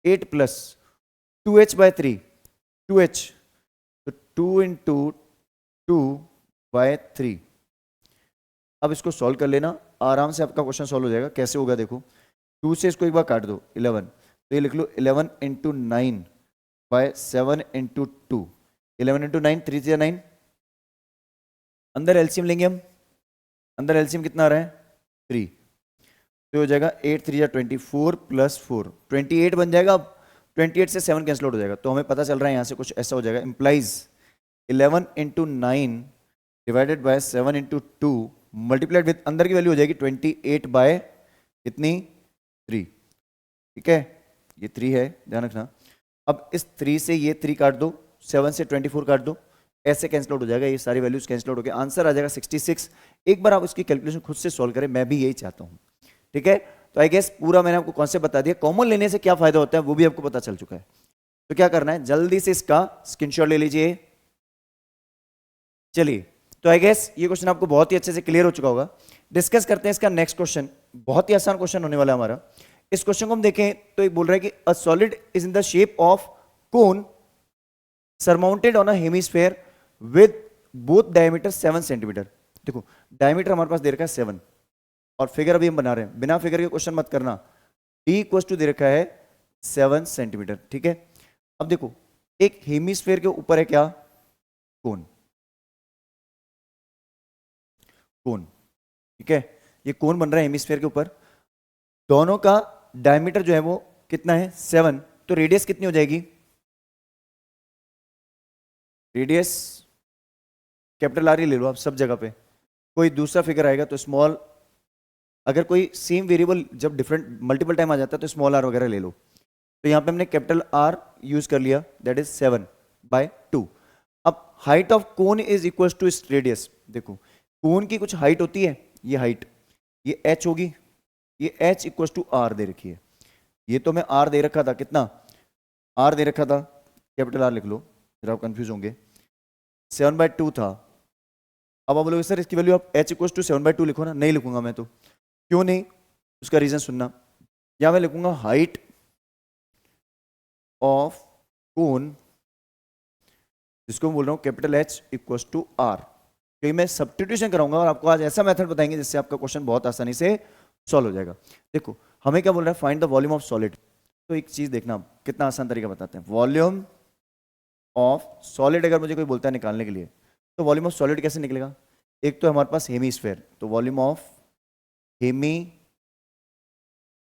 8 प्लस 2h/3, 2h, तो 2 इंटू 2/3। अब इसको सॉल्व कर लेना, आराम से आपका क्वेश्चन सॉल्व हो जाएगा। कैसे होगा देखो, 2 से इसको एक बार काट दो 11, तो ये लिख लो 11 इंटू 9/7 इंटू 2, 11 इंटू 9, 3 से 9। अंदर एलसीएम लेंगे हम, अंदर एलसीएम कितना आ रहा है? 3, तो हो जाएगा 8 3 24 प्लस 4 28 बन जाएगा। अब 28 से 7 कैंसिल आउट हो जाएगा, तो हमें पता चल रहा है यहाँ से कुछ ऐसा हो जाएगा, implies 11 into 9 divided by 7 into 2 multiplied with अंदर की वैल्यू हो जाएगी 28 बाय कितनी? 3, ठीक है। ये 3 है, ध्यान रखना। अब इस 3 से ये 3 काट दो, 7 से 24 काट दो, ऐसे कैंसिल आउट हो जाएगा, ये सारी वैल्यूज कैंसिल आउट हो गए, आंसर आ जाएगा 66। एक बार आप उसकी कैलकुलेशन खुद से सॉल्व करें, मैं भी यही चाहता हूँ, ठीक है। तो आई गेस पूरा मैंने आपको कॉन्सेप्ट बता दिया। कॉमन लेने से क्या फायदा होता है वो भी आपको पता चल चुका है। तो क्या करना है, जल्दी से इसका स्क्रीनशॉट ले लीजिए। चलिए, तो आई गेस ये क्वेश्चन आपको बहुत ही अच्छे से क्लियर हो चुका होगा। डिस्कस करते हैं इसका नेक्स्ट क्वेश्चन। बहुत ही आसान क्वेश्चन होने वाला है हमारा। इस क्वेश्चन को हम देखें तो एक बोल रहा है कि a solid is in the shape of cone surmounted on a hemisphere with both diameter 7 centimetre. देखो डायमीटर हमारे पास दे रखा है 7 और फिगर अभी हम बना रहे हैं, बिना फिगर के क्वेश्चन मत करना। d इक्वल टू दे रखा है 7 सेंटीमीटर, ठीक है। अब देखो एक हेमिस्फेयर के ऊपर है क्या? कोन, कोन, ठीक है। ये कोन बन रहा है हेमिस्फेयर के ऊपर, दोनों का डायमीटर जो है वो कितना है? 7। तो रेडियस कितनी हो जाएगी? रेडियस कैपिटल आर ही ले लो आप सब जगह पे। कोई दूसरा फिगर आएगा तो स्मॉल, अगर कोई सेम वेरिएबल जब डिफरेंट मल्टीपल टाइम आ जाता है तो स्मॉल आर वगैरह ले लो। तो यहां पे हमने कैपिटल आर यूज कर लिया, दैट इज 7/2। अब height of cone is equal to इस रेडियस। देखो कोन की कुछ हाइट होती है, ये हाइट, ये h होगी, ये h इक्वल टू आर दे रखी है। ये तो मैं आर दे रखा था, कितना आर दे रखा था, कैपिटल आर लिख लो, फिर आप कंफ्यूज होंगे। 7/2 था। अब आप बोलोगे सर इसकी वैल्यू आप h इक्वल टू 7/2 लिखो ना। नहीं लिखूंगा मैं तो। क्यों नहीं? उसका रीजन सुनना। या मैं लिखूंगा हाइट ऑफ कोन, जिसको मैं बोल रहा हूं capital H equal to R, क्योंकि मैं सब्स्टिट्यूशन कराऊंगा और आपको आज ऐसा मेथड बताएंगे जिससे आपका क्वेश्चन बहुत आसानी से सॉल्व हो जाएगा। देखो हमें क्या बोल रहा है, find the volume of solid. तो एक चीज देखना, कितना आसान तरीका बताते हैं। वॉल्यूम ऑफ सॉलिड अगर मुझे कोई बोलता है निकालने के लिए, तो वॉल्यूम ऑफ सॉलिड कैसे निकलेगा? एक तो हमारे पास हेमी स्फेयर, तो volume of Hemy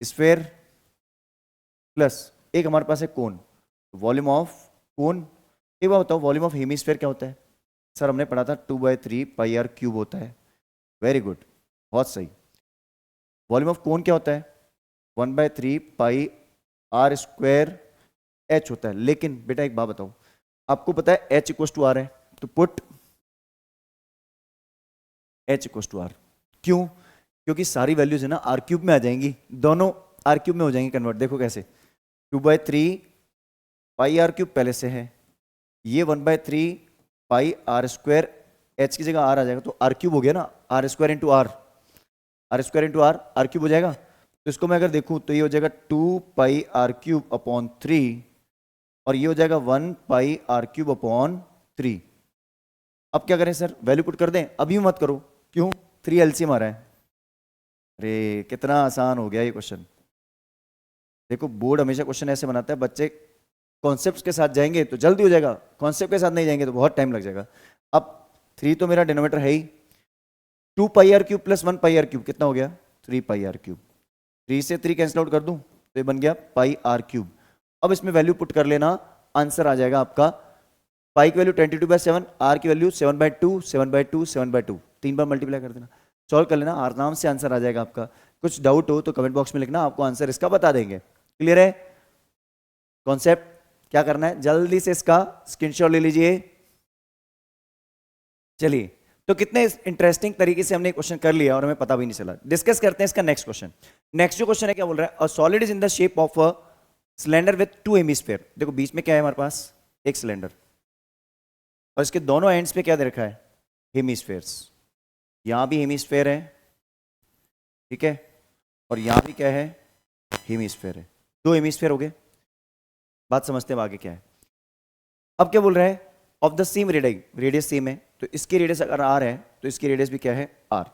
sphere plus एक हमारे पास है कोन, वॉल्यूम ऑफ कोन। एक बार बताओ वॉल्यूम ऑफ हेमी स्फेयर क्या होता है? सर हमने पढ़ा था 2/3 πr³ होता है। वेरी गुड, बहुत सही। वॉल्यूम ऑफ कोन क्या होता है? 1/3πr² होता है। लेकिन बेटा एक बात बताओ, आपको पता है H=R है, तो पुट H=R। क्यों? क्योंकि सारी वैल्यूज है ना R³ में आ जाएंगी, दोनों R³ में हो जाएंगी कन्वर्ट। देखो कैसे, 2/3πr³ पहले से है, ये 1/3πr², H की जगह R आ जाएगा, तो R³ हो गया ना, R² R² हो जाएगा। तो इसको मैं अगर देखूं तो ये हो जाएगा 2πr³/3 और ये हो जाएगा 1πr³/3। अब क्या करें सर, वैल्यू पुट कर दें? अभी मत करो, क्यों? 3 एलसीएम आ रहा है। अरे कितना आसान हो गया ये क्वेश्चन। देखो बोर्ड हमेशा क्वेश्चन ऐसे बनाता है, बच्चे कॉन्सेप्ट्स के साथ जाएंगे तो जल्दी हो जाएगा, कॉन्सेप्ट के साथ नहीं जाएंगे तो बहुत टाइम लग जाएगा। अब 3 तो मेरा डिनोमिनेटर है ही, 2πr³ प्लस 1πr³ कितना हो गया? 3πr³। 3 से 3 कैंसिल आउट कर दूं तो ये बन गया πr³। अब इसमें वैल्यू पुट कर लेना, आंसर आ जाएगा आपका, पाई की वैल्यू 22/7, आर की वैल्यू 7/2, 7/2, 7/2, 3 बार मल्टीप्लाई कर देना, सॉल्व कर लेना, आराम से आंसर आ जाएगा आपका। कुछ डाउट हो तो कमेंट बॉक्स में लिखना, आपको आंसर इसका बता देंगे। क्लियर है कॉन्सेप्ट? क्या करना है, जल्दी से इसका स्क्रीनशॉट ले लीजिए। चलिए, तो कितने इंटरेस्टिंग तरीके से हमने क्वेश्चन कर लिया और हमें पता भी नहीं चला। डिस्कस करते हैं इसका नेक्स्ट क्वेश्चन। नेक्स्ट जो क्वेश्चन है क्या बोल रहा है, a solid is in the shape of a cylinder with 2 hemisphere. देखो बीच में क्या है हमारे पास, एक सिलेंडर, और इसके दोनों एंड्स पे क्या दे रखा है, हेमिस्फीयर्स। यहां भी हेमिस्फीयर है, ठीक है, और यहां भी क्या है, हेमिस्फीयर है। 2 हेमिस्फीयर हो गए। बात समझते हैं आगे क्या है। अब क्या बोल रहा है, of the same radius same है, तो इसकी रेडियस अगर आर है तो इसकी रेडियस भी क्या है, आर,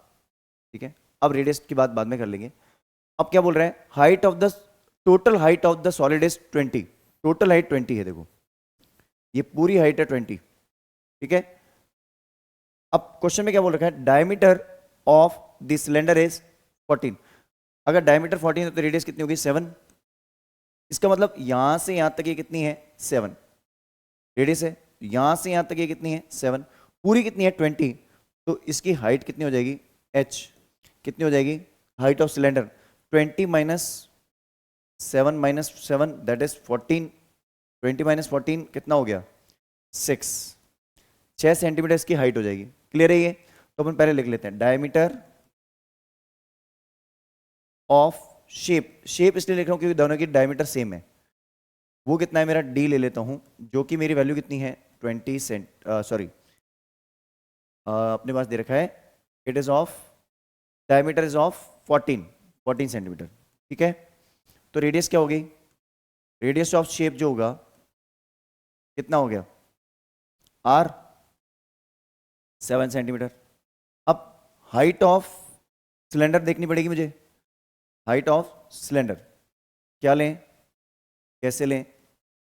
ठीक है। अब रेडियस की बात बाद में कर लेंगे। अब क्या बोल रहा है, height of the total height of the solid is 20। Total height 20 है, देखो ये पूरी हाइट है 20, ठीक है। अब क्वेश्चन में क्या बोल रखा है, diameter of the cylinder is 14। अगर डायमीटर 14 है तो रेडियस कितनी होगी, 7। इसका मतलब यहां से यहां तक ये कितनी है, 7 रेडियस है। यहां से यहां तक ये कितनी है, 7। पूरी कितनी है, 20। तो इसकी हाइट कितनी हो जाएगी, h कितनी हो जाएगी, height of cylinder 20 minus 7 that is 14। 20 minus 14 कितना हो गया, 6 सेंटीमीटर इसकी हाइट हो जाएगी। क्लियर है ये? तो अपन पहले लिख लेते हैं, डायमीटर ऑफ शेप इसलिए लिख रहा हूं क्योंकि दोनों की डायमीटर सेम है। वो कितना है मेरा, d ले लेता हूं, जो कि मेरी वैल्यू कितनी है, 20 सॉरी अपने पास दे रखा है, it is of diameter is of 14 centimetre, ठीक है। तो रेडियस क्या हो गई, रेडियस ऑफ शेप जो होगा कितना हो गया, r 7 सेंटीमीटर। अब हाइट ऑफ सिलेंडर देखनी पड़ेगी मुझे। हाइट ऑफ सिलेंडर क्या लें, कैसे लें,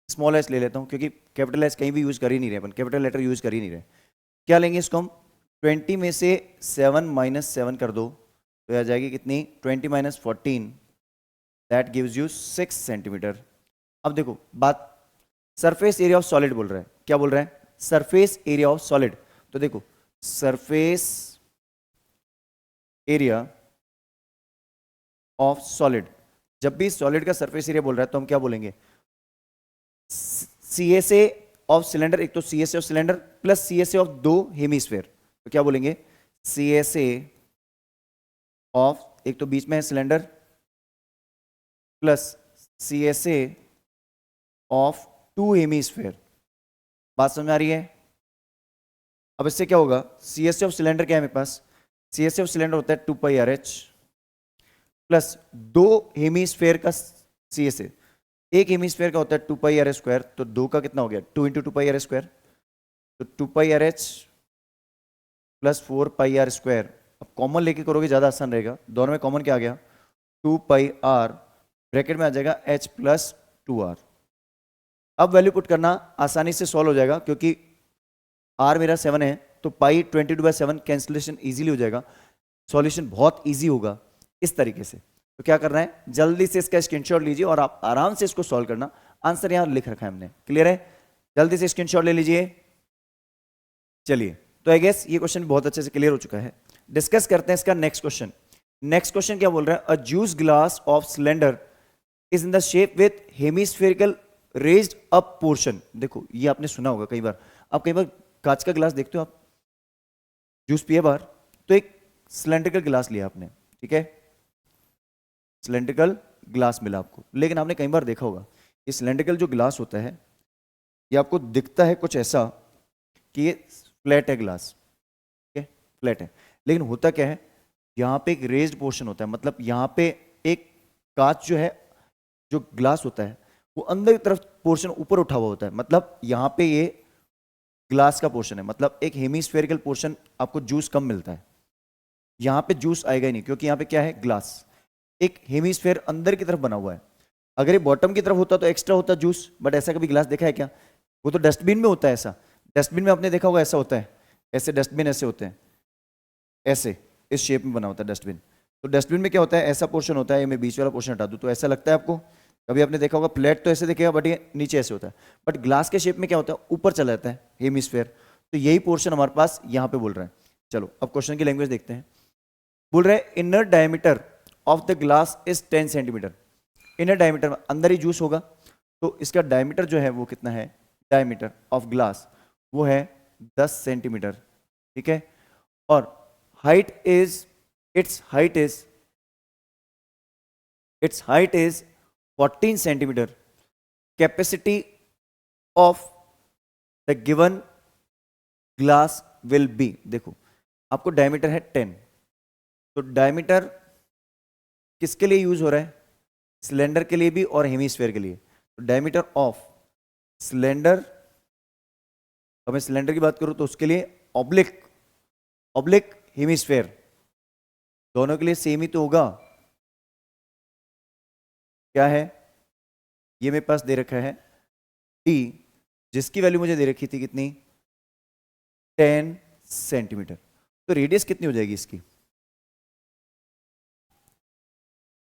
स्मॉल एस ले लेता हूं क्योंकि कैपिटल एस कहीं भी यूज कर ही नहीं रहे अपन, कैपिटल लेटर यूज कर ही नहीं रहे। क्या लेंगे इसको हम, 20 में से 7 माइनस 7 कर दो तो आ जाएगी कितनी, 20 minus 14 that gives you 6 centimetre. अब देखो बात, सरफेस एरिया ऑफ सॉलिड बोल रहा है, क्या बोल रहा है, सरफेस एरिया ऑफ सॉलिड। तो देखो सरफेस एरिया ऑफ सॉलिड, जब भी सॉलिड का सरफेस एरिया बोल रहा है तो हम क्या बोलेंगे, CSA ऑफ सिलेंडर, एक तो CSA of cylinder plus CSA of 2 hemisphere, तो क्या बोलेंगे, CSA ऑफ, एक तो बीच में है cylinder, plus CSA of 2 hemisphere. बात समझ आ रही है? अब इससे क्या होगा, CSA ऑफ सिलेंडर क्या है मेरे पास, CSA ऑफ सिलेंडर होता है 2πRH प्लस 2 हेमिस्फीयर का CSA, एक हेमिस्फीयर का होता है 2πRH², तो 2 का कितना हो गया, 2 इंटू 2πRH², तो 2πRH प्लस 4πR² अब कॉमन लेके करोगे ज़्यादा आसान रहेगा। दोनों में कॉमन क्या आ गया, 2πr, ब्रैकेट में आ जाएगा h प्लस 2r। अब वैल्यू पुट करना आसानी से सॉल्व हो जाएगा, क्योंकि r मेरा 7 है तो पाई 22/7 कैंसिलेशन इजीली हो जाएगा, सॉल्यूशन बहुत इजी होगा इस तरीके से। तो क्या करना है, जल्दी से इसका स्क्रीनशॉट लीजिए और आप आराम से इसको सॉल्व करना। आंसर यहां लिख रखा है हमने, क्लियर है? जल्दी से स्क्रीनशॉट ले लीजिए। चलिए, तो आई गेस ये क्वेश्चन बहुत अच्छे से क्लियर हो चुका है। डिस्कस करते हैं इसका नेक्स्ट क्वेश्चन। नेक्स्ट क्वेश्चन क्या बोल रहा है, a juice glass of cylinder is in the shape with hemispherical raised up portion. देखो ये आपने सुना होगा कई बार, आप कई बार कांच का ग्लास देखते हो, आप जूस पिए बाहर, तो एक सिलेंड्रिकल ग्लास लिया आपने, ठीक है, सिलेंड्रिकल ग्लास मिला आपको, लेकिन आपने कई बार देखा होगा ये सिलेंड्रिकल जो ग्लास होता है ये आपको दिखता है कुछ ऐसा कि ये फ्लैट है ग्लास, ठीक है, फ्लैट है, लेकिन होता क्या है, यहाँ पे एक रेज्ड पोर्शन होता है, मतलब यहाँ पे एक कांच जो है, जो ग्लास होता है वो अंदर की तरफ पोर्शन ऊपर उठा हुआ होता है, मतलब यहाँ पे ये ग्लास का पोर्शन है, मतलब एक हेमिस्फेरिकल पोर्शन, आपको जूस कम मिलता है। यहाँ पे जूस आएगा ही नहीं, क्योंकि यहाँ पे क्या है, ग्लास, एक हेमिस्फेयर अंदर की तरफ बना हुआ है। अगर ये बॉटम की तरफ होता तो एक्स्ट्रा होता जूस, बट ऐसा कभी ग्लास देखा है क्या? वो तो डस्टबिन में होता है ऐसा, डस्टबिन में आपने देखा होगा ऐसा होता है, ऐसे डस्टबिन ऐसे होते हैं, ऐसे इस शेप में बना होता है डस्टबिन। तो डस्टबिन में क्या होता है, ऐसा पोर्शन होता है, ये मैं बीच वाला पोर्शन हटा दूं तो ऐसा लगता है आपको, कभी आपने देखा होगा प्लेट तो ऐसे दिखेगा बट ये नीचे ऐसे होता है, बट ग्लास के शेप में क्या होता है, ऊपर चला जाता है हेमिस्फेयर। तो यही पोर्शन हमारे पास यहाँ पे बोल रहा है। चलो अब क्वेश्चन की लैंग्वेज देखते हैं। बोल रहे हैं inner diameter of the glass is 10 centimetre. Inner diameter में अंदर ही जूस होगा, तो इसका डायमीटर जो है वो कितना है, डायमीटर ऑफ ग्लास वो है 10 सेंटीमीटर, ठीक है, और height is, it's height is 14 centimetre. Capacity of the given glass will be, देखो आपको डायमीटर है 10, तो डायमीटर किसके लिए यूज हो रहा है, सिलेंडर के लिए भी और हेमिस्फेयर के लिए। तो डायमीटर ऑफ सिलेंडर, तो मैं सिलेंडर की बात करूं तो उसके लिए ऑब्लिक हेमिस्फेयर, दोनों के लिए सेम ही तो होगा। क्या है, ये मेरे पास दे रखा है डी, जिसकी वैल्यू मुझे दे रखी थी कितनी, 10 सेंटीमीटर। तो रेडियस कितनी हो जाएगी इसकी,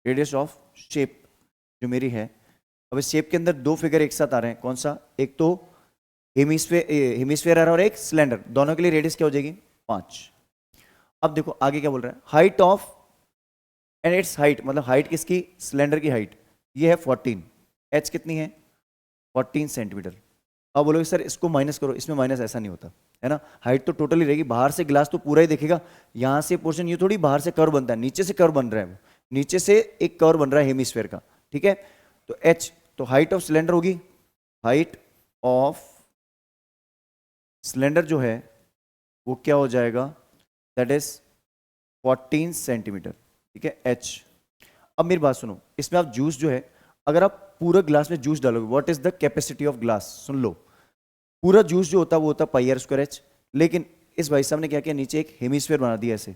रेडियस ऑफ शेप जो मेरी है, अब इस शेप के अंदर दो फिगर एक साथ आ रहे हैं, कौन सा, एक तो हेमिस्फेयर आ रहा है और एक सिलेंडर, दोनों के लिए रेडियस क्या हो जाएगी, 5। अब देखो आगे क्या बोल रहा है, height of and it's height, मतलब हाइट किसकी, सिलेंडर की हाइट, ये है 14, एच कितनी है 14 सेंटीमीटर। अब बोलोगे सर इसको माइनस करो, इसमें माइनस ऐसा नहीं होता है ना, हाइट तो टोटली रहेगी, बाहर से ग्लास तो पूरा ही दिखेगा, यहाँ से पोर्शन ये थोड़ी बाहर से कर्व बनता है, नीचे से कर्व बन रहा है, वो नीचे से एक कर्व बन रहा है हेमिस्फेयर का, ठीक है। तो एच, तो हाइट ऑफ सिलेंडर होगी, हाइट ऑफ सिलेंडर जो है वो क्या हो जाएगा, दैट इज 14 सेंटीमीटर, ठीक है, एच। अब मेरी बात सुनो, इसमें आप जूस जो है, अगर आप पूरा ग्लास में जूस डालोगे, what is the capacity of glass, सुन लो, पूरा जूस जो होता है वो होता है पाई आर स्क्वायर एच, लेकिन इस भाई साहब ने क्या किया, नीचे एक हेमिस्फेयर बना दिया ऐसे,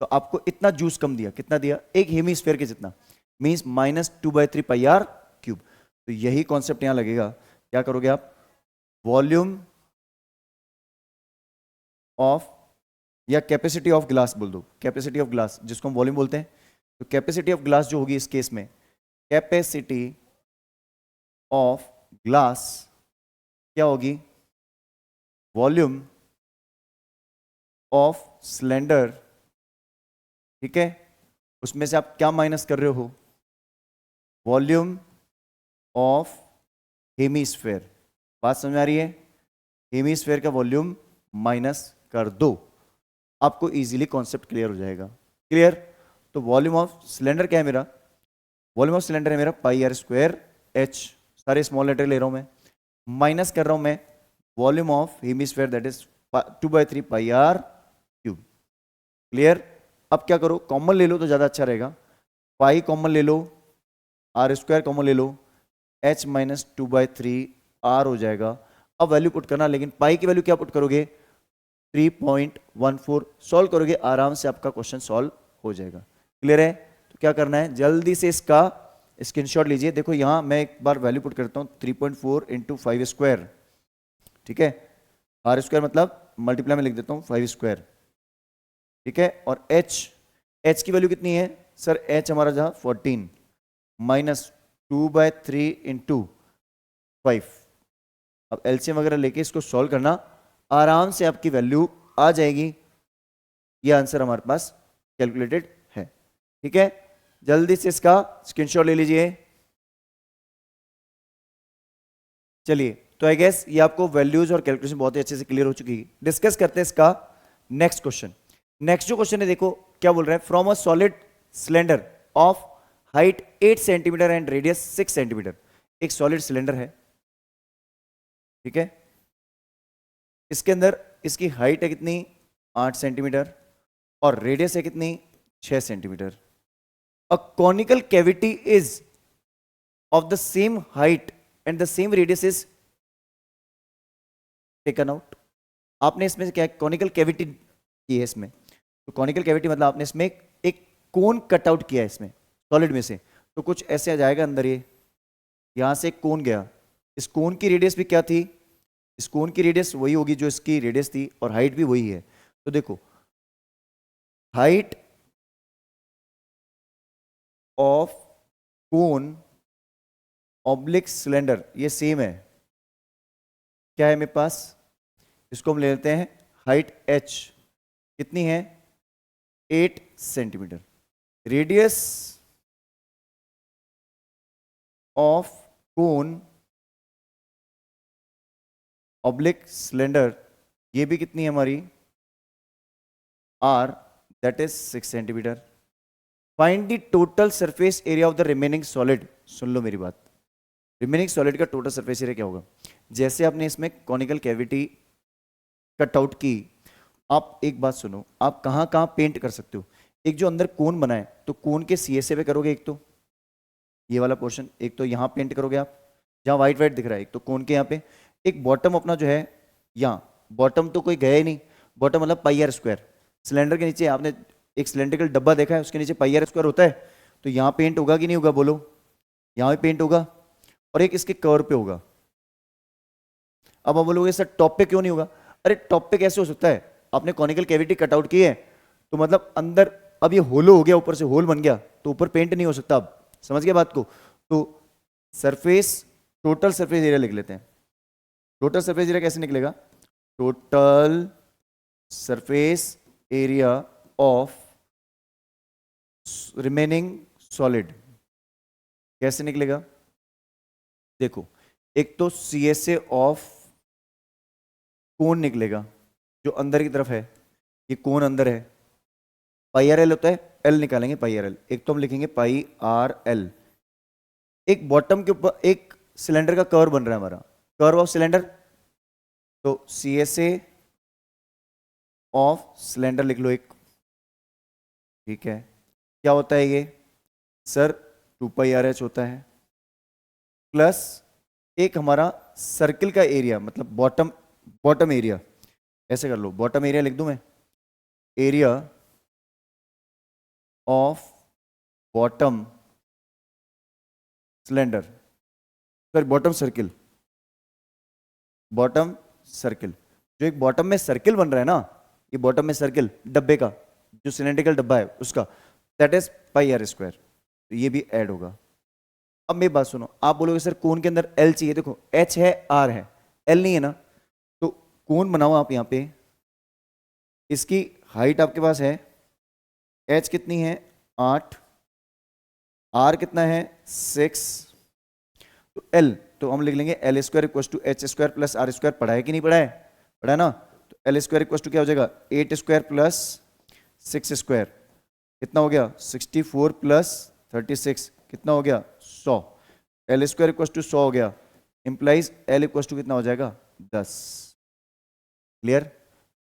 तो आपको इतना जूस कम दिया, कितना दिया, एक हेमिस्फेयर के जितना, मीन्स -2/3 पाई आर क्यूब। तो यही कॉन्सेप्ट यहां लगेगा, क्या करोगे आप, वॉल्यूम ऑफ या कैपेसिटी ऑफ ग्लास बोल दो, कैपेसिटी ऑफ ग्लास जिसको हम वॉल्यूम बोलते हैं, तो कैपेसिटी ऑफ ग्लास जो होगी इस केस में, कैपेसिटी ऑफ ग्लास क्या होगी, वॉल्यूम ऑफ सिलेंडर, ठीक है, उसमें से आप क्या माइनस कर रहे हो, वॉल्यूम ऑफ हेमिस्फेयर। बात समझ आ रही है, हेमिस्फेयर का वॉल्यूम माइनस कर दो, आपको इजीली कॉन्सेप्ट क्लियर हो जाएगा। क्लियर, तो वॉल्यूम ऑफ सिलेंडर क्या है मेरा, वॉल्यूम ऑफ सिलेंडर है मेरा पाई आर स्क्वायर एच, सारे स्मॉल लेटर ले रहा हूं मैं, माइनस कर रहा हूं मैं volume of hemisphere that is 2/3 pi R cube. Clear, अब क्या करो, कॉमन ले लो तो ज्यादा अच्छा रहेगा, पाई कॉमन ले लो, आर स्क्वायर कॉमन ले लो, h माइनस 2/3 r हो जाएगा। अब वैल्यू पुट करना, लेकिन पाई की वैल्यू क्या पुट करोगे, 3.14 सॉल्व करोगे आराम से आपका क्वेश्चन सॉल्व हो जाएगा। क्लियर है? तो क्या करना है, जल्दी से इसका स्क्रीनशॉट लीजिए। देखो यहां मैं एक बार वैल्यू पुट करता हूं, 3.4 इंटू 5 स्क्वायर, ठीक है, आर स्क्वायर मतलब मल्टीप्लाई में लिख देता हूं 5 स्क्वायर, ठीक है। और एच की वैल्यू कितनी है सर, एच हमारा जहां 14 माइनस 2/3 इंटू 5। अब एलसीएम वगैरह लेके इसको सॉल्व करना, आराम से आपकी वैल्यू आ जाएगी। ये आंसर हमारे पास कैलकुलेटेड है, ठीक है। जल्दी से इसका स्क्रीनशॉट ले लीजिए। चलिए, तो आई गेस ये आपको वैल्यूज और कैलकुलेशन बहुत ही अच्छे से क्लियर हो चुकी है। डिस्कस करते हैं इसका नेक्स्ट क्वेश्चन। नेक्स्ट जो क्वेश्चन है, देखो क्या बोल रहा है, from a solid cylinder of height 8 centimetre and radius 6 centimetre. एक सॉलिड सिलेंडर है, ठीक है, इसके अंदर इसकी हाइट है कितनी 8 सेंटीमीटर और रेडियस है कितनी 6 centimetre. A conical cavity is of the same height and the same radius is taken out. आपने इसमें क्या कॉनिकल कैविटी की है इसमें, तो कॉनिकल कैविटी मतलब आपने इसमें एक कोन कट आउट किया है इसमें सॉलिड में से, तो कुछ ऐसे आ जाएगा अंदर। ये यहां से एक कोन गया, इस कोन की रेडियस भी क्या थी, इस कोन की रेडियस वही होगी जो इसकी रेडियस थी और हाइट भी वही है। तो देखो height of cone oblique cylinder ये सेम है, क्या है मेरे पास, इसको हम ले लेते हैं हाइट h कितनी है 8 centimetre, radius of cone oblique cylinder ये भी कितनी है हमारी r, that is 6 centimetre. Find the total surface area of the remaining solid. सुन लो मेरी बात, रिमेनिंग सॉलिड का टोटल सरफेस एरिया क्या होगा। जैसे आपने इसमें कॉनिकल कैविटी कट आउट की, आप एक बात सुनो, आप कहां कहां पेंट कर सकते हो। एक जो अंदर कोन बना है तो कोन के सीएसए पे करोगे, एक तो ये वाला पोर्शन, एक तो यहां पेंट करोगे आप जहां व्हाइट व्हाइट दिख रहा है, एक तो कोन के यहां पे, एक बॉटम अपना जो है यहाँ, बॉटम तो कोई गया ही नहीं, बॉटम मतलब पाई आर स्क्वायर। सिलेंडर के नीचे आपने एक सिलेंड्रिकल डब्बा देखा है, उसके नीचे पाई आर स्क्वायर होता है, तो यहाँ पेंट होगा कि नहीं होगा बोलो, यहाँ भी पेंट होगा और एक इसके कवर पे होगा। अब आप बोलोगे सर टॉप पे क्यों नहीं होगा, अरे टॉप पे कैसे हो सकता है, आपने कॉनिकल कैविटी कट आउट की है तो मतलब अंदर अब ये होलो हो गया, ऊपर से होल बन गया, तो ऊपर पेंट नहीं हो सकता। अब समझ गया बात को। तो सरफेस टोटल सरफेस एरिया लिख लेते हैं। टोटल सरफेस एरिया कैसे निकलेगा, total surface area of remaining solid कैसे निकलेगा, देखो एक तो सीएसए ऑफ कोन निकलेगा जो अंदर की तरफ है, ये कोन अंदर है, पाई आर एल होता है, एल निकालेंगे पाई आर एल, एक तो हम लिखेंगे पाई आर एल। एक बॉटम के ऊपर एक सिलेंडर का कर्व बन रहा है हमारा, कर्व ऑफ सिलेंडर, तो सीएसए ऑफ सिलेंडर लिख लो एक, ठीक है। क्या होता है ये सर 2 पाई आर एच होता है, प्लस एक हमारा सर्किल का एरिया मतलब बॉटम एरिया, ऐसे कर लो, बॉटम एरिया लिख दूं मैं, area of bottom cylinder, sir bottom circle, bottom circle, जो एक बॉटम में सर्किल बन रहा है ना, ये बॉटम में सर्किल डब्बे का जो सिलेंड्रिकल डब्बा है उसका, that is pi R square, तो ये भी ऐड होगा। अब मेरी बात सुनो, आप बोलोगे सर कोन के अंदर एल चाहिए, देखो एच है आर है, एल नहीं है ना, तो कोन बनाओ आप यहाँ पे, इसकी हाइट आपके पास है, एच कितनी है 8, आर कितना है 6, तो एल तो हम लिख लेंगे L square equal to H square plus R square. पढ़ा है कि नहीं पढ़ा है, पढ़ा है ना, तो एल स्क्वायर इक्वल टू क्या हो जाएगा 8 स्क्वायर प्लस 6 स्क्वायर, कितना हो गया 64 प्लस 36 कितना हो गया 100, एल स्क्वायर इक्वल टू 100 हो गया, इंप्लाइज एल इक्वल टू कितना हो जाएगा 10। क्लियर,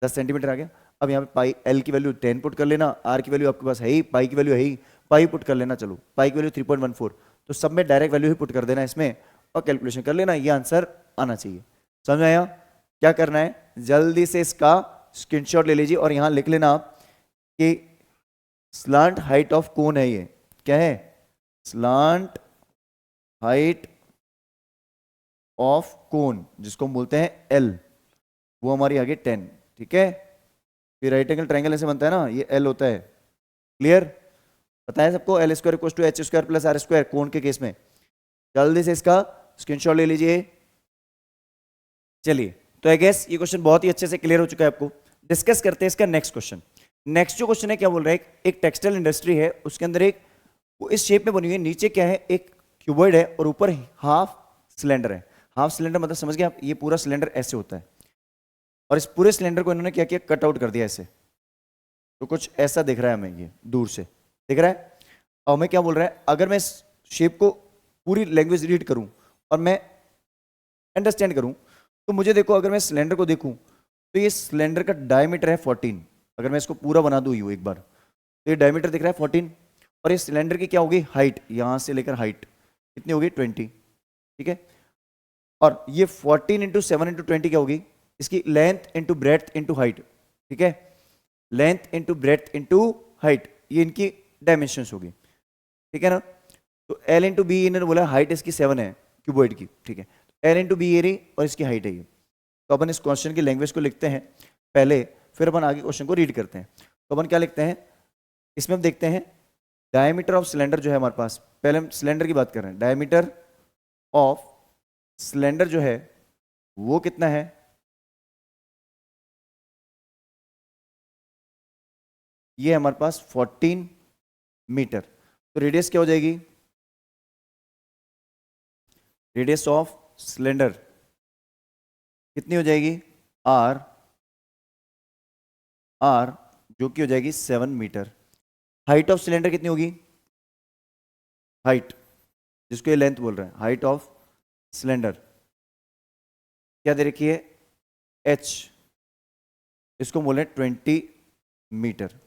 10 सेंटीमीटर आ गया। अब यहाँ पे पाई एल की वैल्यू 10 पुट कर लेना, आर की वैल्यू आपके पास है ही, पाई की वैल्यू है ही, पाई पुट कर लेना, चलो पाई की वैल्यू 3.14, तो सब में डायरेक्ट वैल्यू ही पुट कर देना इसमें और कैलकुलेशन कर लेना, ये आंसर आना चाहिए। समझ में आया, क्या करना है जल्दी से इसका स्क्रीनशॉट ले लीजिए और यहां लिख लेना आप कि स्लांट हाइट ऑफ कोन है। ये क्या है? स्लांट हाइट ऑफ कोन, जिसको हम बोलते हैं एल, वो हमारी आगे 10। ठीक है, फिर राइट एंगल ट्रायंगल ऐसे बनता है ना, ये एल होता है। क्लियर? पता है सबको? L square equal to H square plus R square cone के केस में। जल्दी से इसका स्क्रीनशॉट ले लीजिए। चलिए, तो आई गेस ये क्वेश्चन बहुत ही अच्छे से क्लियर हो चुका है आपको। डिस्कस करते हैं इसका नेक्स्ट क्वेश्चन। नेक्स्ट जो क्वेश्चन है, क्या बोल रहा है, एक टेक्सटाइल इंडस्ट्री है, उसके अंदर एक वो इस शेप में बनी हुई है, नीचे क्या है, एक क्यूबॉइड है और ऊपर हाफ सिलेंडर है। हाफ सिलेंडर मतलब समझ गए आप, ये पूरा सिलेंडर ऐसे होता है और इस पूरे सिलेंडर को इन्होंने क्या किया, कट आउट कर दिया ऐसे। तो कुछ ऐसा दिख रहा है हमें, ये दूर से दिख रहा है। और हमें क्या बोल रहा है, अगर मैं इस शेप को पूरी लैंग्वेज रीड करूं और मैं अंडरस्टैंड करूं, तो मुझे देखो, अगर मैं सिलेंडर को देखूं तो ये सिलेंडर का डायमीटर है 14। अगर मैं इसको पूरा बना दूं यूं एक बार, तो ये डायमीटर दिख रहा है 14 और ये सिलेंडर की क्या होगी, हाइट, यहां से लेकर हाइट कितनी होगी, 20। ठीक है, और ये 14 इंटू 7 इंटू 20 क्या होगी, इसकी length into breadth into height. ठीक है, length into breadth into height, ये इनकी डायमेंशन होगी। ठीक है ना? तो एल इंटू बी, इन्होंने बोला हाइट इसकी 7 है क्यूबॉइड की। ठीक है, एल इंटू बी ये रही और इसकी हाइट है ये। तो अपन इस क्वेश्चन की लैंग्वेज को लिखते हैं पहले, फिर अपन आगे क्वेश्चन को रीड करते हैं। तो अपन क्या लिखते हैं इसमें, हम देखते हैं डायमीटर ऑफ सिलेंडर जो है हमारे पास, पहले हम सिलेंडर की बात कर रहे हैं। डायमीटर ऑफ सिलेंडर जो है वो कितना है, ये हमारे पास 14 मीटर। तो रेडियस क्या हो जाएगी, रेडियस ऑफ सिलेंडर कितनी हो जाएगी, आर, आर जो कि हो जाएगी 7 मीटर। हाइट ऑफ सिलेंडर कितनी होगी, हाइट जिसको ये लेंथ बोल रहे हैं, हाइट ऑफ सिलेंडर क्या दे रखी है, एच, इसको बोल रहे हैं 20 मीटर।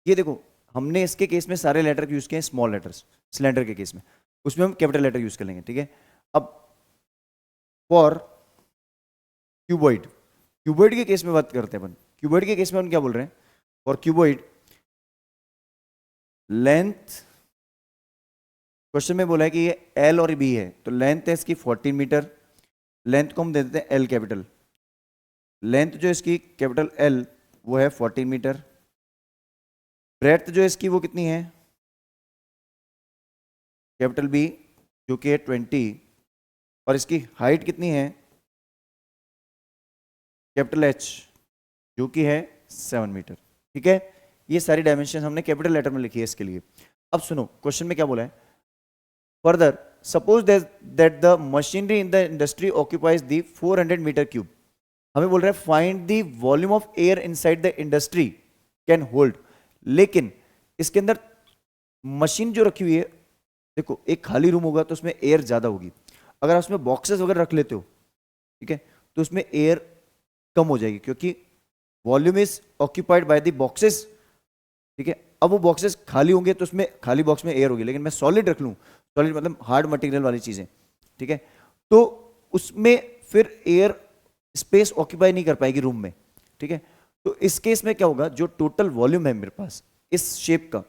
ये देखो, हमने इसके केस में सारे लेटर यूज किए हैं स्मॉल लेटर्स, सिलेंडर के केस में, उसमें हम कैपिटल लेटर यूज कर लेंगे। ठीक है, अब फॉर क्यूबॉइड, क्यूबॉइड के केस में बात करते हैं अपन। क्यूबॉइड के केस में हम क्या बोल रहे हैं, फॉर क्यूबॉइड लेंथ, क्वेश्चन में बोला है कि ये एल और बी है, तो लेंथ है इसकी 14 मीटर। लेंथ को हम दे देते हैं एल कैपिटल, लेंथ जो इसकी कैपिटल एल वो है 14 मीटर। ब्रेड्थ जो इसकी वो कितनी है, कैपिटल बी जो कि है 20, और इसकी हाइट कितनी है, कैपिटल एच जो कि है 7 मीटर। ठीक है, ये सारी डायमेंशन हमने कैपिटल लेटर में लिखी है इसके लिए। अब सुनो, क्वेश्चन में क्या बोला है, further suppose that the machinery in the industry occupies the 400 metre cube. हमें बोल रहा है find the volume of air inside the industry can hold. लेकिन इसके अंदर मशीन जो रखी हुई है, देखो एक खाली रूम होगा तो उसमें एयर ज्यादा होगी, अगर आप उसमें बॉक्सेस वगैरह रख लेते हो, ठीक है, तो उसमें एयर कम हो जाएगी, क्योंकि volume is occupied by the boxes. ठीक है, अब वो बॉक्सेस खाली होंगे तो उसमें खाली बॉक्स में एयर होगी, लेकिन मैं सॉलिड रख लूं, सॉलिड मतलब हार्ड मटेरियल वाली चीजें, ठीक है, तो उसमें फिर एयर स्पेस ऑक्यूपाई नहीं कर पाएगी रूम में। ठीक है, तो इस केस में क्या होगा, जो टोटल वॉल्यूम है मेरे पास इस शेप का,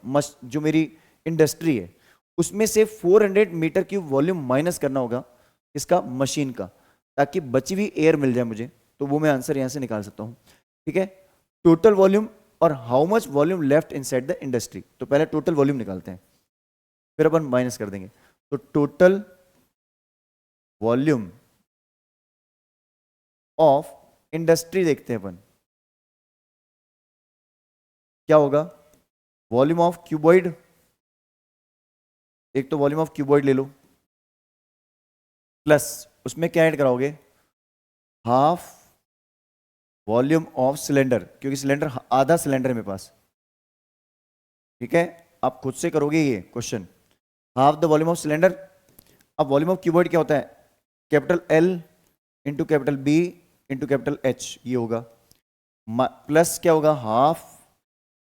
जो मेरी इंडस्ट्री है, उसमें से 400 मीटर क्यूब वॉल्यूम माइनस करना होगा इसका मशीन का, ताकि बची हुई एयर मिल जाए मुझे, तो वो मैं आंसर यहां से निकाल सकता हूं। ठीक है, टोटल वॉल्यूम और how much volume left inside the industry. तो पहले टोटल वॉल्यूम निकालते हैं, फिर अपन माइनस कर देंगे। तो टोटल वॉल्यूम ऑफ इंडस्ट्री देखते हैं अपन, क्या होगा, वॉल्यूम ऑफ क्यूबॉइड, एक तो वॉल्यूम ऑफ क्यूबॉइड ले लो, प्लस उसमें क्या ऐड कराओगे, हाफ वॉल्यूम ऑफ सिलेंडर, क्योंकि सिलेंडर आधा सिलेंडर है मेरे पास। ठीक है, आप खुद से करोगे ये क्वेश्चन, half the volume of cylinder. अब वॉल्यूम ऑफ क्यूबॉइड क्या होता है, capital L into capital B into capital H, ये होगा, प्लस क्या होगा, half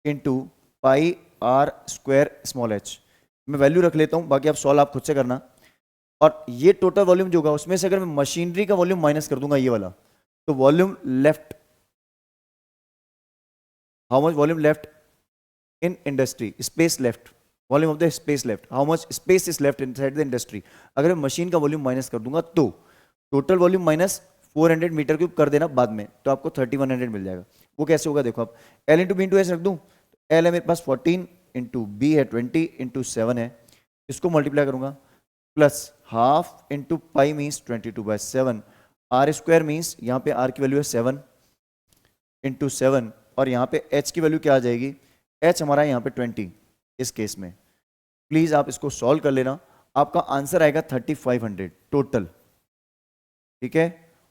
into pi R square small H. मैं वैल्यू रख लेता हूं, बाकी आप सॉल्व आप खुद से करना। और ये टोटल वॉल्यूम जो होगा, उसमें से अगर मैं मशीनरी का वॉल्यूम माइनस कर दूंगा ये वाला, तो volume left how much volume left in industry, space left, volume of the space left, how much space is left inside the industry. अगर मैं मशीन का वॉल्यूम माइनस कर दूंगा तो total volume minus 400 metre cube कर देना बाद में, तो आपको 3100 मिल जाएगा। वो कैसे होगा देखो, आप L into B into S रख दूं, एल है मेरे पास 14 इंटू बी है 20 इंटू 7 है, इसको मल्टीप्लाई करूंगा plus half into pi means 22/7, R square means यहाँ पे आर की वैल्यू है 7 इंटू 7 और यहाँ पे एच की वैल्यू क्या आ जाएगी, एच हमारा यहाँ पे 20 इस केस में। प्लीज आप इसको सॉल्व कर लेना, आपका आंसर आएगा 3500 टोटल, ठीक है।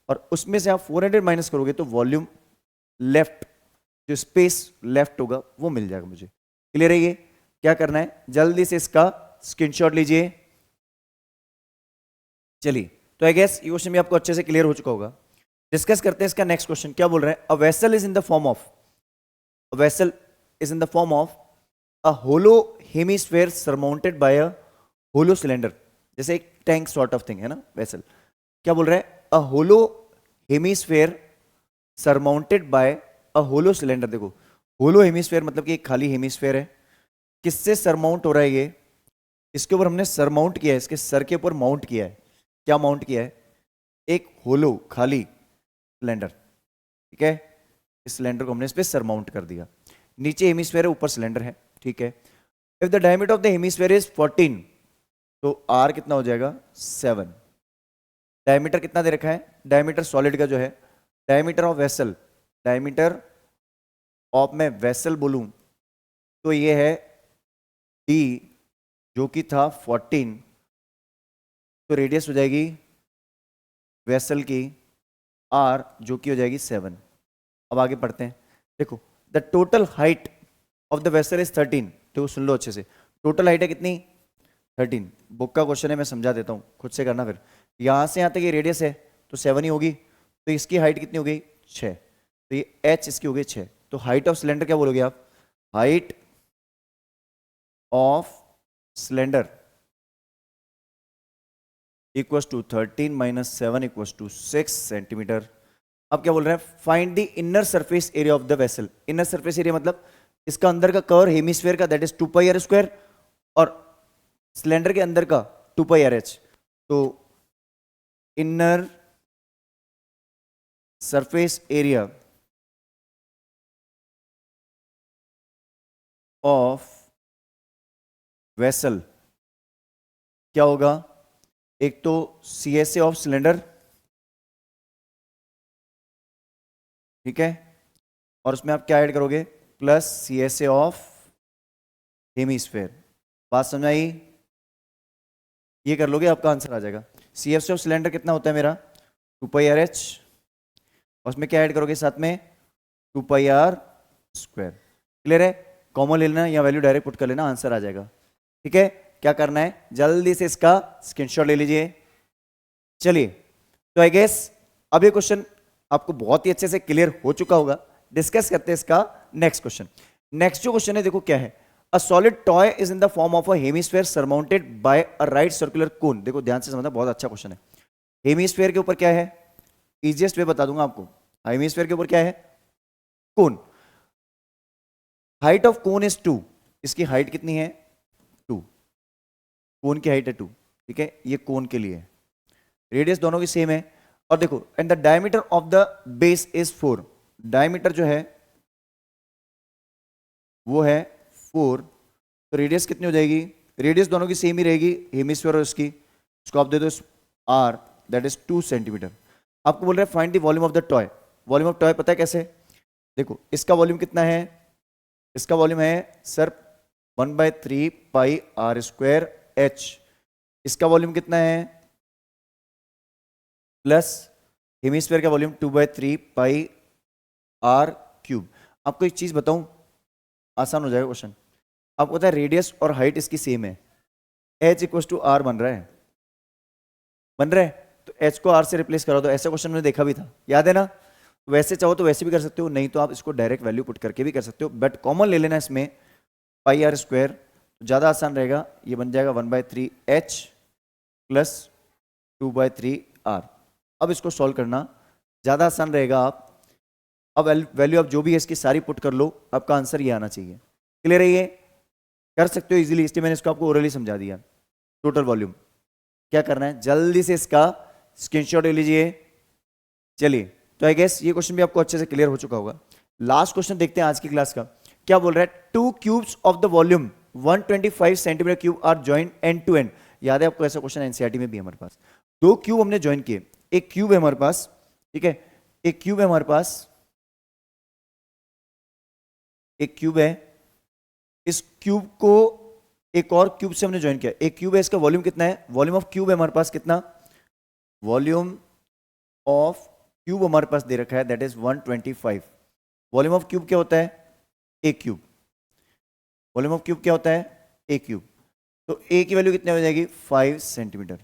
और उसमें से आप 400 माइनस करोगे तो वॉल्यूम लेफ्ट, जो स्पेस लेफ्ट होगा वो मिल जाएगा मुझे। क्लियर है? ये क्या करना है, जल्दी से इसका स्क्रीनशॉट लीजिए। चलिए, तो आई गेस ये क्वेश्चन भी आपको अच्छे से क्लियर हो चुका होगा। डिस्कस करते हैं इसका नेक्स्ट क्वेश्चन। क्या बोल रहे हैं, a vessel is in the form of, a vessel is in the form of a hollow hemisphere surmounted by a hollow cylinder, जैसे एक टैंक सॉर्ट ऑफ थिंग है ना वेसल। क्या बोल रहे हैं, a hollow hemisphere surmounted by a hollow cylinder. देखो hollow hemisphere मतलब कि एक खाली हेमिस्फेयर है, किससे सरमाउंट हो रहा है ये, इसके ऊपर हमने सरमाउंट किया है, इसके सर के ऊपर माउंट किया है। क्या माउंट किया है, एक होलो खाली सिलेंडर, ठीक है। इस सिलेंडर को हमने इस पे सरमाउंट कर दिया, नीचे हेमिस्फेयर है ऊपर सिलेंडर है, ठीक है। If the diameter of the hemisphere is 14, तो आर कितना हो जाएगा 7। डायमीटर कितना दे रखा है, डायमीटर सॉलिड का जो है, diameter of vessel, diameter of मैं वेसल बोलूं तो ये है डी जो कि था 14, तो रेडियस हो जाएगी वेसल की आर जो कि हो जाएगी 7। अब आगे पढ़ते हैं, देखो the total height of the vessel is 13, तो सुन लो अच्छे से, टोटल हाइट है कितनी 13। बुक का क्वेश्चन है, मैं समझा देता हूँ, खुद से करना। फिर यहाँ से यहाँ तक ये रेडियस है तो 7 ही होगी, तो इसकी हाइट कितनी हो गई 6, तो ये एच इसकी हो गई 6। तो हाइट ऑफ सिलेंडर क्या बोलोगे आप, height of cylinder equals to 13 minus 7 equals to 6 centimetre. अब क्या बोल रहे हैं, find the inner surface area of the vessel. Inner surface area मतलब इसका अंदर का कवर हेमिस्फेयर का, that is 2 pi R square, और सिलेंडर के अंदर का 2 पाई आर एच। तो inner surface area of vessel क्या होगा, एक तो C S A of cylinder, ठीक है, और उसमें आप क्या ऐड करोगे, plus C S A of hemisphere. बात समझ आई, ये कर लोगे आपका आंसर आ जाएगा। C S A of cylinder कितना होता है मेरा 2 पाई आर एच, और उसमें क्या ऐड करोगे साथ में 2 पाई आर स्क्वायर। क्लियर है, कॉमन ले लेना या वैल्यू डायरेक्ट पुट कर लेना, आंसर आ जाएगा। ठीक है, क्या करना है, जल्दी से इसका स्क्रीनशॉट ले लीजिए। चलिए, तो आई गेस अब ये क्वेश्चन आपको बहुत ही अच्छे से क्लियर हो चुका होगा। डिस्कस करते हैं इसका नेक्स्ट क्वेश्चन। नेक्स्ट जो क्वेश्चन है देखो क्या है, a solid toy is in the form of a hemisphere surmounted by a right circular कोन। देखो ध्यान से समझना, बहुत अच्छा क्वेश्चन है। हेमिस्फेयर के ऊपर क्या है, इजिएस्ट वे बता दूंगा आपको, हेमिस्फेयर के ऊपर क्या है, कोन। हाइट ऑफ कोन इज 2, इसकी हाइट कितनी है 2, कोन की हाइट है 2, ठीक है, ये कोन के लिए है। रेडियस दोनों की सेम है, और देखो and the diameter of the base is 4, diameter जो है वो है 4, तो रेडियस कितनी हो जाएगी, रेडियस दोनों की सेम ही रहेगी, हेमिस्फीयर और इसकी, इसको आप दे दो आर, दैट इज 2 सेंटीमीटर। आपको बोल रहे हैं find the volume of the toy. Volume of toy पता है कैसे, देखो इसका वॉल्यूम कितना है, इसका वॉल्यूम है sir 1/3 pi R square H, इसका वॉल्यूम कितना है प्लस हेमिस्फीयर का वॉल्यूम 2/3 पाई आर क्यूब। आपको एक चीज बताऊं, आसान हो जाएगा क्वेश्चन। आपको पता है रेडियस और हाइट इसकी सेम है, एच इक्वल टू आर बन रहा है, बन रहा है, तो एच को आर से रिप्लेस करा दो। ऐसा क्वेश्चन मैंने देखा भी था, याद है ना। वैसे चाहो तो वैसे भी कर सकते हो, नहीं तो आप इसको डायरेक्ट वैल्यू पुट करके भी कर सकते हो, बट कॉमन ले लेना इसमें पाई आर स्क्वायर, ज़्यादा आसान रहेगा। ये बन जाएगा 1/3 एच प्लस 2/3 आर। अब इसको सॉल्व करना ज़्यादा आसान रहेगा। आप अब वैल्यू आप जो भी है इसकी सारी पुट कर लो, आपका आंसर ये आना चाहिए। क्लियर है? ये कर सकते हो इजीली, इसलिए मैंने इसको आपको ओरली समझा दिया। टोटल वॉल्यूम क्या करना है, जल्दी से इसका स्क्रीनशॉट ले लीजिए। चलिए, तो आई गेस ये क्वेश्चन भी आपको अच्छे से क्लियर हो चुका होगा। लास्ट क्वेश्चन देखते हैं आज की क्लास का। क्या बोल रहा है, 2 cubes of the volume 125 centimetre cube are joint end to end. याद है आपको, ऐसा क्वेश्चन एनसीईआरटी में भी हमारे पास। 2 क्यूब हमने ज्वाइन किए, एक क्यूब है हमारे पास, ठीक है, एक क्यूब है हमारे पास, एक क्यूब है, इस क्यूब को एक और क्यूब से हमने ज्वाइन किया। एक क्यूब है, इसका वॉल्यूम कितना है, वॉल्यूम ऑफ क्यूब है हमारे पास कितना, वॉल्यूम ऑफ क्यूब हमारे पास दे रखा है that is 125। Volume of cube क्या होता है, एक क्यूब। वॉल्यूम ऑफ क्यूब क्या होता है, एक क्यूब। तो ए की वैल्यू कितनी हो जाएगी, 5 सेंटीमीटर।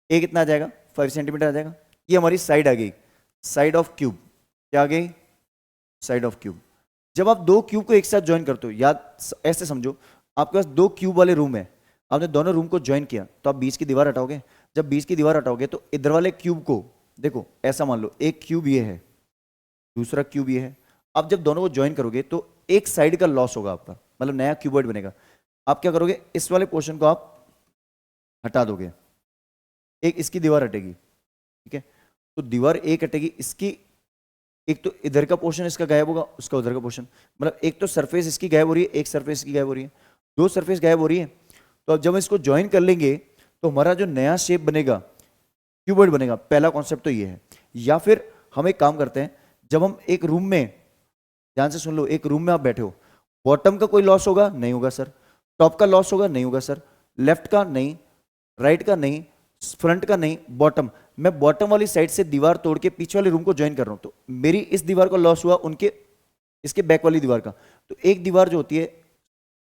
ए कितना आ जाएगा, 5 सेंटीमीटर आ जाएगा। ये हमारी साइड आ गई, साइड ऑफ क्यूब। क्या आ गई, साइड ऑफ क्यूब। जब आप दो क्यूब को एक साथ ज्वाइन करते हो, याद ऐसे समझो, आपके पास 2 क्यूब वाले रूम है, आपने दोनों रूम को ज्वाइन किया, तो आप बीच की दीवार हटाओगे। जब बीच की दीवार हटाओगे तो इधर वाले क्यूब को देखो, ऐसा मान लो एक क्यूब ये है, दूसरा क्यूब ये है। अब जब दोनों को ज्वाइन करोगे तो एक साइड का लॉस होगा आपका, मतलब नया क्यूबॉइड बनेगा। आप क्या करोगे, इस वाले पोर्शन को आप हटा दोगे, एक इसकी दीवार हटेगी, ठीक है। तो दीवार एक हटेगी, इसकी एक तो इधर का पोर्शन इसका गायब होगा, उसका उधर का पोर्शन, मतलब एक तो सरफेस इसकी गायब हो रही है, एक सरफेस इसकी गायब हो रही है, 2 सरफेस गायब हो रही है। तो अब जब हम इसको ज्वाइन कर लेंगे तो हमारा जो नया शेप बनेगा, क्यूबॉइड बनेगा। पहला कॉन्सेप्ट तो ये है। या फिर हम एक काम करते हैं, जब हम एक रूम में, ध्यान से सुन लो, एक रूम में आप बैठे हो, बॉटम का कोई लॉस होगा, नहीं होगा सर। टॉप का लॉस होगा, नहीं होगा सर। लेफ्ट का नहीं, राइट का नहीं, फ्रंट का नहीं, बॉटम। मैं बॉटम वाली साइड से दीवार तोड़ के पीछे वाले रूम को ज्वाइन कर रहा हूं, तो मेरी इस दीवार का लॉस हुआ, उनके इसके बैक वाली दीवार का। तो एक दीवार जो होती है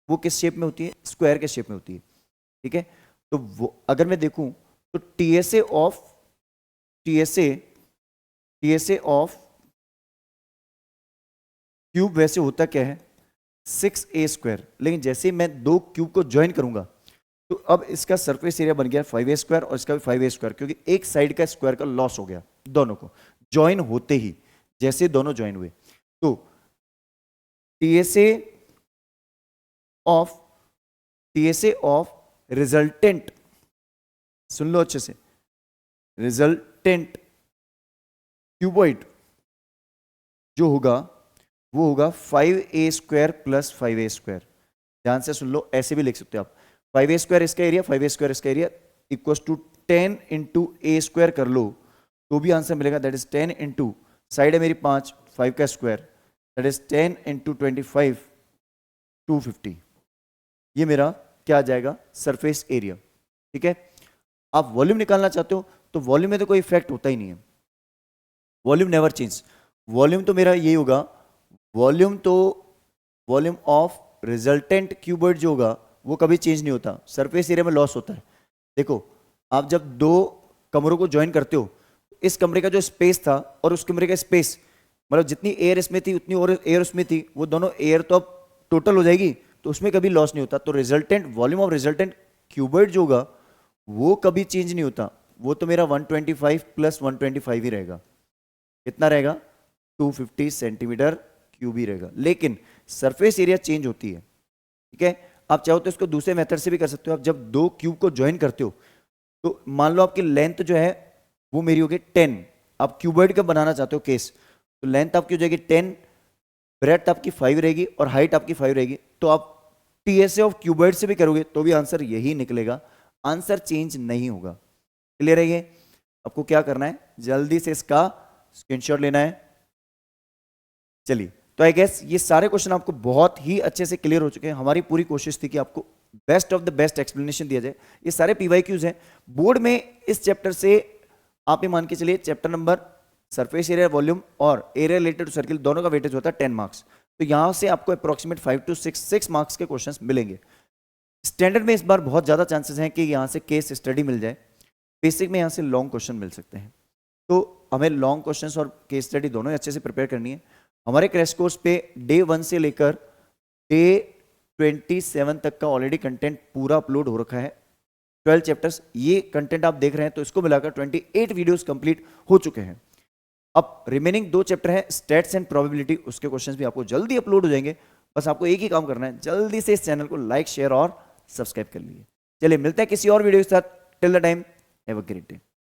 वो किस शेप में होती है, स्क्वायर के शेप में होती है, ठीक है। तो वो अगर मैं देखूं तो टीएसए ऑफ क्यूब वैसे होता क्या है, 6a²। लेकिन जैसे ही मैं 2 क्यूब को ज्वाइन करूंगा तो अब इसका सरफेस एरिया बन गया 5a² और इसका भी 5a², क्योंकि एक साइड का स्क्वायर का लॉस हो गया दोनों को ज्वाइन होते ही, जैसे दोनों ज्वाइन हुए। तो टीएसए ऑफ रिजल्टेंट, सुन लो अच्छे से, रिजल्टेंट क्यूबॉइड जो होगा वो होगा 5a² + 5a²। ध्यान से सुन लो, ऐसे भी लिख सकते हो आप, 5a² इसका एरिया, 5a² इसका एरिया, इक्वल्स टू 10 × a² कर लो तो भी आंसर मिलेगा, दैट इज 10 × साइड है मेरी 5, 5 का स्क्वायर, दैट इज 10 × 25, 250। ये मेरा क्या आ जाएगा, सरफेस एरिया, ठीक है। आप वॉल्यूम निकालना चाहते हो तो वॉल्यूम में तो कोई इफेक्ट होता ही नहीं है, वॉल्यूम नेवर चेंज। वॉल्यूम तो मेरा यही होगा, वॉल्यूम ऑफ रिजल्टेंट क्यूबॉइड जो होगा वो कभी चेंज नहीं होता, सरफेस एरिया में लॉस होता है। देखो, आप जब 2 कमरों को ज्वाइन करते हो, इस कमरे का जो स्पेस था और उस कमरे का स्पेस, मतलब जितनी एयर इसमें थी उतनी और एयर उसमें थी, वो दोनों एयर तो अब टोटल हो जाएगी, तो उसमें कभी लॉस नहीं होता। तो resultant volume of resultant cuboid जो होगा वो कभी चेंज नहीं होता, वो तो मेरा 125 + 125 ही रहेगा। कितना रहेगा, 250 सेंटीमीटर क्यूब ही रहेगा। लेकिन सरफेस एरिया चेंज होती है, ठीक है। आप चाहो तो इसको दूसरे मेथड से भी कर सकते हो। आप जब 2 क्यूब को ज्वाइन करते हो तो मान लो आपकी लेंथ जो है वो मेरी होगी 10, आप क्यूबॉइड का बनाना चाहते हो केस, तो लेंथ आपकी हो जाएगी 10, ब्रेड्थ आपकी 5 रहेगी और हाइट आपकी 5 रहेगी। तो आप टीएसए ऑफ क्यूबॉइड से भी करोगे तो भी आंसर यही निकलेगा, आंसर चेंज नहीं होगा। क्लियर है ये? आपको क्या करना है, जल्दी से इसका स्क्रीनशॉट लेना है। चलिए, तो आई गेस ये सारे क्वेश्चन आपको बहुत ही अच्छे से क्लियर हो चुके हैं। हमारी पूरी कोशिश थी कि आपको best of the best explanation दिया जाए। ये सारे पीवाईक्यूज हैं बोर्ड में। इस चैप्टर से आप ये मान के चलिए, chapter number surface area volume और एरिया रिलेटेड टू सर्किल दोनों का वेटेज होता है 10 मार्क्स। तो यहां से आपको अप्रोक्सीमेट 5 to 6 मार्क्स के क्वेश्चंस मिलेंगे। स्टैंडर्ड में इस बार बहुत ज्यादा चांसेस हैं कि यहां से केस स्टडी मिल जाए, बेसिक में यहां से लॉन्ग क्वेश्चन मिल सकते हैं। तो हमें लॉन्ग क्वेश्चंस और केस स्टडी दोनों ही अच्छे से प्रिपेयर करनी है। हमारे क्रैश कोर्स पे डे 1 से लेकर डे 27 तक का ऑलरेडी कंटेंट पूरा अपलोड हो रखा है, 12 चैप्टर्स। ये कंटेंट आप देख रहे हैं तो इसको मिलाकर 28 वीडियोस कंप्लीट हो चुके हैं। अब रिमेनिंग 2 चैप्टर हैं स्टैट्स एंड प्रोबेबिलिटी, उसके क्वेश्चंस भी आपको जल्दी अपलोड हो जाएंगे। बस आपको एक ही काम करना है, जल्दी से इस चैनल को लाइक शेयर और सब्सक्राइब कर लीजिए। चलिए मिलते हैं किसी और वीडियो के साथ। Till the time have a great day.